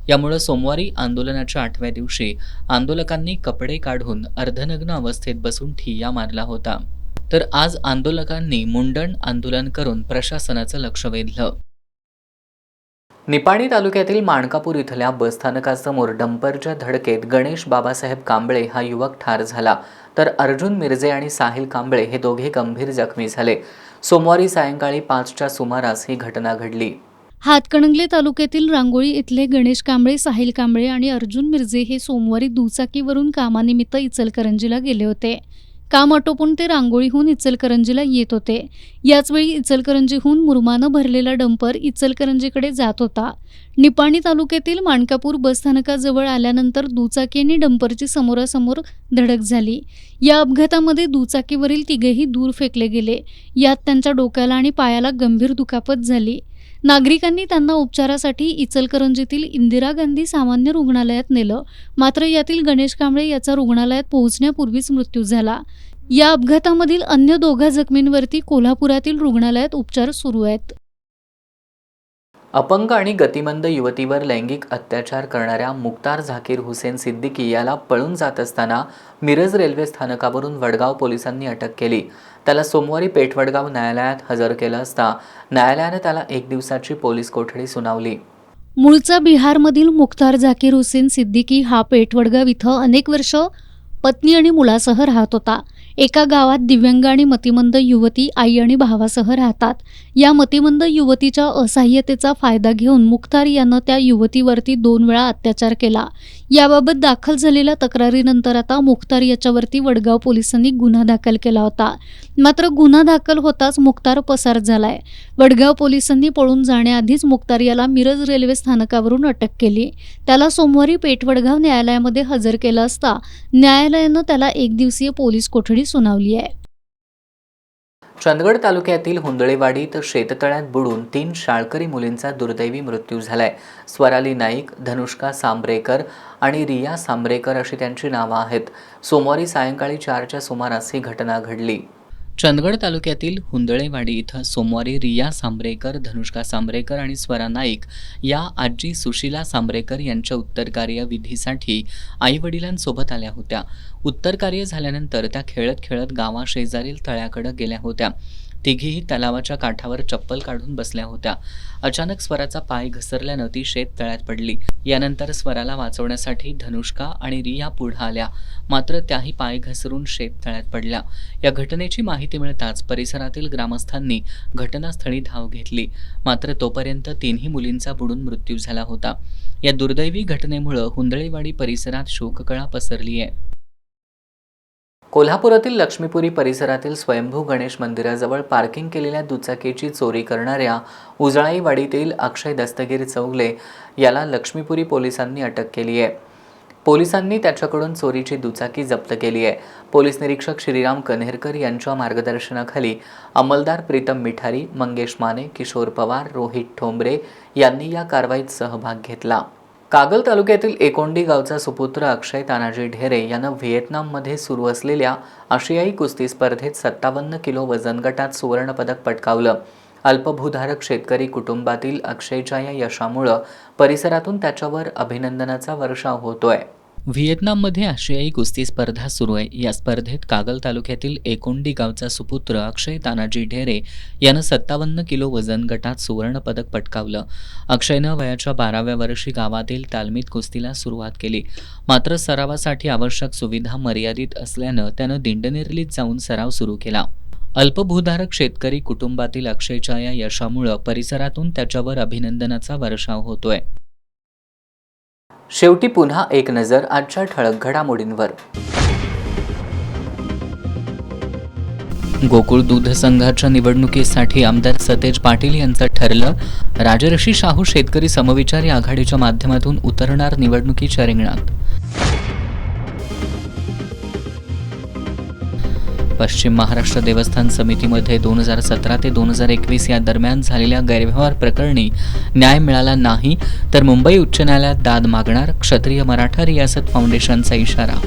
यामुळे सोमवारी आंदोलनाच्या 8व्या दिवशी आंदोलकांनी कपडे काढून अर्धनग्न अवस्थेत बसून ठिय्या मारला होता. तर आज आंदोलकांनी मुंडण आंदोलन करून प्रशासनाचं लक्ष वेधलं. निपाणी तालुक्यातील माणकापूर इथल्या बसस्थानकासमोर डंपरच्या धडकेत गणेश बाबासाहेब कांबळे हा युवक ठार झाला, तर अर्जुन मिरजे आणि साहिल कांबळे हे दोघे गंभीर जखमी झाले. सोमवारी सायंकाळी 5च्या सुमारास ही घटना घडली. हातकणंगले तालुक्यातील रांगोळी इथले गणेश कांबळे, साहिल कांबळे आणि अर्जुन मिरजे हे सोमवारी दुचाकीवरून कामानिमित्त इचलकरंजीला गेले होते. काम आटोपून ते रांगोळीहून इचलकरंजीला येत होते. याचवेळी इचलकरंजीहून मुरमानं भरलेला डंपर इचलकरंजीकडे जात होता. निपाणी तालुक्यातील माणकापूर बसस्थानकाजवळ आल्यानंतर दुचाकी आणि डंपरची समोरासमोर धडक झाली. या अपघातामध्ये दुचाकीवरील तिघेही दूर फेकले गेले. यात त्यांच्या डोक्याला आणि पायाला गंभीर दुखापत झाली. नागरिकांनी त्यांना उपचारासाठी इचलकरंजीतील इंदिरा गांधी सामान्य रुग्णालयात नेलं. मात्र यातील गणेश कांबळे याचा रुग्णालयात पोहोचण्यापूर्वीच मृत्यू झाला. या अपघातामधील अन्य 2 जखमींवरती कोल्हापुरातील रुग्णालयात उपचार सुरू आहेत. अपंग आणि गतिमंद युवतीवर लैंगिक अत्याचार करणाऱ्या मुख्तार झाकीर हुसेन सिद्दीकी याला पळून जात असताना मिरज रेल्वे स्थानकावरून वडगाव पोलिसांनी अटक केली. त्याला सोमवारी पेठवडगाव न्यायालयात हजर केलं असता न्यायालयाने त्याला 1 दिवसाची पोलीस कोठडी सुनावली. मूळचा बिहारमधील मुख्तार झाकीर हुसेन सिद्दीकी हा पेठवडगाव इथं अनेक वर्ष पत्नी आणि मुलासह राहत होता. एका गावात दिव्यांग आणि मतिमंद युवती आई आणि भावासह राहतात. या मतिमंद युवतीच्या असहाय्यतेचा फायदा घेऊन मुख्तार यानं त्या युवतीवरती 2 वेळा अत्याचार केला. याबाबत दाखल झालेल्या तक्रारीनंतर आता मुख्तार याच्यावरती वडगाव पोलिसांनी गुन्हा दाखल केला होता. मात्र गुन्हा दाखल होताच मुख्तार पसार झालाय. वडगाव पोलिसांनी पळून जाण्याआधीच मुख्तार याला मिरज रेल्वे स्थानकावरून अटक केली. त्याला सोमवारी पेठवडगाव न्यायालयामध्ये हजर केलं असता न्यायालयानं त्याला 1 दिवसीय पोलीस कोठडी सुनावली आहे. चंदगड तालुक्यातील हुंदळेवाडीत शेततळ्यात बुडून 3 शाळकरी मुलींचा दुर्दैवी मृत्यू झालाय. स्वराली नाईक, धनुष्का सांबरेकर आणि रिया सांबरेकर अशी त्यांची नावं आहेत. सोमवारी सायंकाळी 4च्या सुमारास ही घटना घडली. चंदगड तालुक्यातील हुंदळेवाडी इथं सोमवारी रिया सांबरेकर, धनुष्का सांबरेकर आणि स्वरा नाईक या आजी सुशीला सांबरेकर यांच्या उत्तरकार्य विधीसाठी आईवडिलांसोबत आल्या होत्या. उत्तरकार्य झाल्यानंतर त्या खेळत खेळत गावाशेजारील तळ्याकडे गेल्या होत्या. तिघीही तलावाच्या काठावर चप्पल काढून बसल्या होत्या. अचानक स्वराचा पाय घसरल्यानं ती शेत तळ्यात पडली. यानंतर स्वराला वाचवण्यासाठी धनुष्का आणि रिया पुढे आल्या, मात्र त्याही पाय घसरून शेत तळ्यात पडल्या. या घटनेची माहिती मिळताच परिसरातील ग्रामस्थांनी घटनास्थळी धाव घेतली, मात्र तोपर्यंत तिन्ही मुलींचा बुडून मृत्यू झाला होता. या दुर्दैवी घटनेमुळे हुंदळेवाडी परिसरात शोककळा पसरली आहे. कोल्हापुरातील लक्ष्मीपुरी परिसरातील स्वयंभू गणेश मंदिराजवळ पार्किंग केलेल्या दुचाकीची चोरी करणाऱ्या उजळाईवाडीतील अक्षय दस्तगीर चौगले याला लक्ष्मीपुरी पोलिसांनी अटक केली आहे. पोलिसांनी त्याच्याकडून चोरीची दुचाकी जप्त केली आहे. पोलीस निरीक्षक श्रीराम कन्हेरकर यांच्या मार्गदर्शनाखाली अंमलदार प्रीतम मिठारी, मंगेश माने, किशोर पवार, रोहित ठोंबरे यांनी या कारवाईत सहभाग घेतला. कागल तालुक्यातील एकोंडी गावचा सुपुत्र अक्षय तानाजी ढेरे यानं व्हिएतनाममध्ये सुरू असलेल्या आशियाई कुस्ती स्पर्धेत 57 किलो वजन गटात सुवर्णपदक पटकावलं. अल्पभूधारक शेतकरी कुटुंबातील अक्षयच्या या यशामुळं परिसरातून त्याच्यावर अभिनंदनाचा वर्षाव होतोय. व्हिएतनाममध्ये आशियाई कुस्ती स्पर्धा सुरू आहे. या स्पर्धेत कागल तालुक्यातील एकोंडी गावचा सुपुत्र अक्षय तानाजी ढेरे यानं 57 किलो वजन गटात सुवर्णपदक पटकावलं. अक्षयनं वयाच्या 12व्या वर्षी गावातील तालमीत कुस्तीला सुरुवात केली, मात्र सरावासाठी आवश्यक सुविधा मर्यादित असल्यानं त्यानं दिंडनेरलीत जाऊन सराव सुरू केला. अल्पभूधारक शेतकरी कुटुंबातील अक्षयच्या या यशामुळं परिसरातून त्याच्यावर अभिनंदनाचा वर्षाव होतोय. शेवटी पुन्हा एक नजर आजच्या ठळक घडामोडींवर. गोकुळ दूध संघाच्या निवडणुकीसाठी आमदार सतेज पाटील यांचं ठरलं. राजर्षी शाहू शेतकरी समविचारी आघाडीच्या माध्यमातून उतरणार निवडणुकीच्या रिंगणात. पश्चिम महाराष्ट्र देवस्थान समितीमध्ये 2017 ते 2021 या दरम्यान झालेल्या गैरव्यवहार प्रकरणी न्याय मिळाला नाही तर मुंबई उच्च न्यायालयात दाद मागणार, क्षत्रिय मराठा रियासत फाउंडेशनचा इशारा.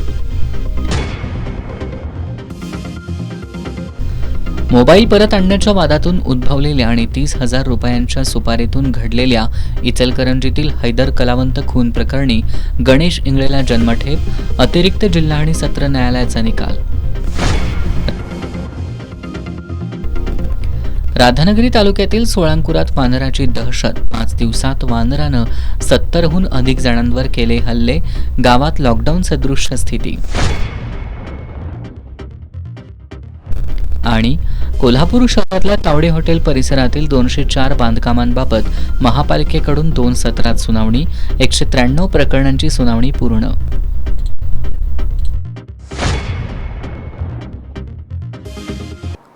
मोबाईल परत आणण्याच्या वादातून उद्भवलेल्या आणि 30,000 रुपयांच्या सुपारीतून घडलेल्या इचलकरंजीतील हैदर कलावंत खून प्रकरणी गणेश इंगळेला जन्मठेप, अतिरिक्त जिल्हा आणि सत्र न्यायालयाचा निकाल. राधानगरी तालुक्यातील सोळांकुरात वानराची दहशत. 5 दिवसात वानरानं 70हून अधिक जणांवर केले हल्ले. गावात लॉकडाऊन सदृश्य स्थिती. आणि कोल्हापूर शहरातल्या तावडे हॉटेल परिसरातील 204 बांधकामांबाबत महापालिकेकडून 2 सत्रात सुनावणी. 193 प्रकरणांची सुनावणी पूर्ण.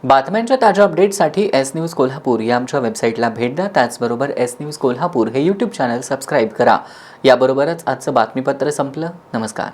बातम्यांच्या ताज्या अपडेटसाठी एस न्यूज कोल्हापूर या आमच्या वेबसाईटला भेट द्या. त्याचबरोबर एस न्यूज कोल्हापूर हे यूट्यूब चॅनल सबस्क्राईब करा. याबरोबरच आजचं बातमीपत्र संपलं. नमस्कार.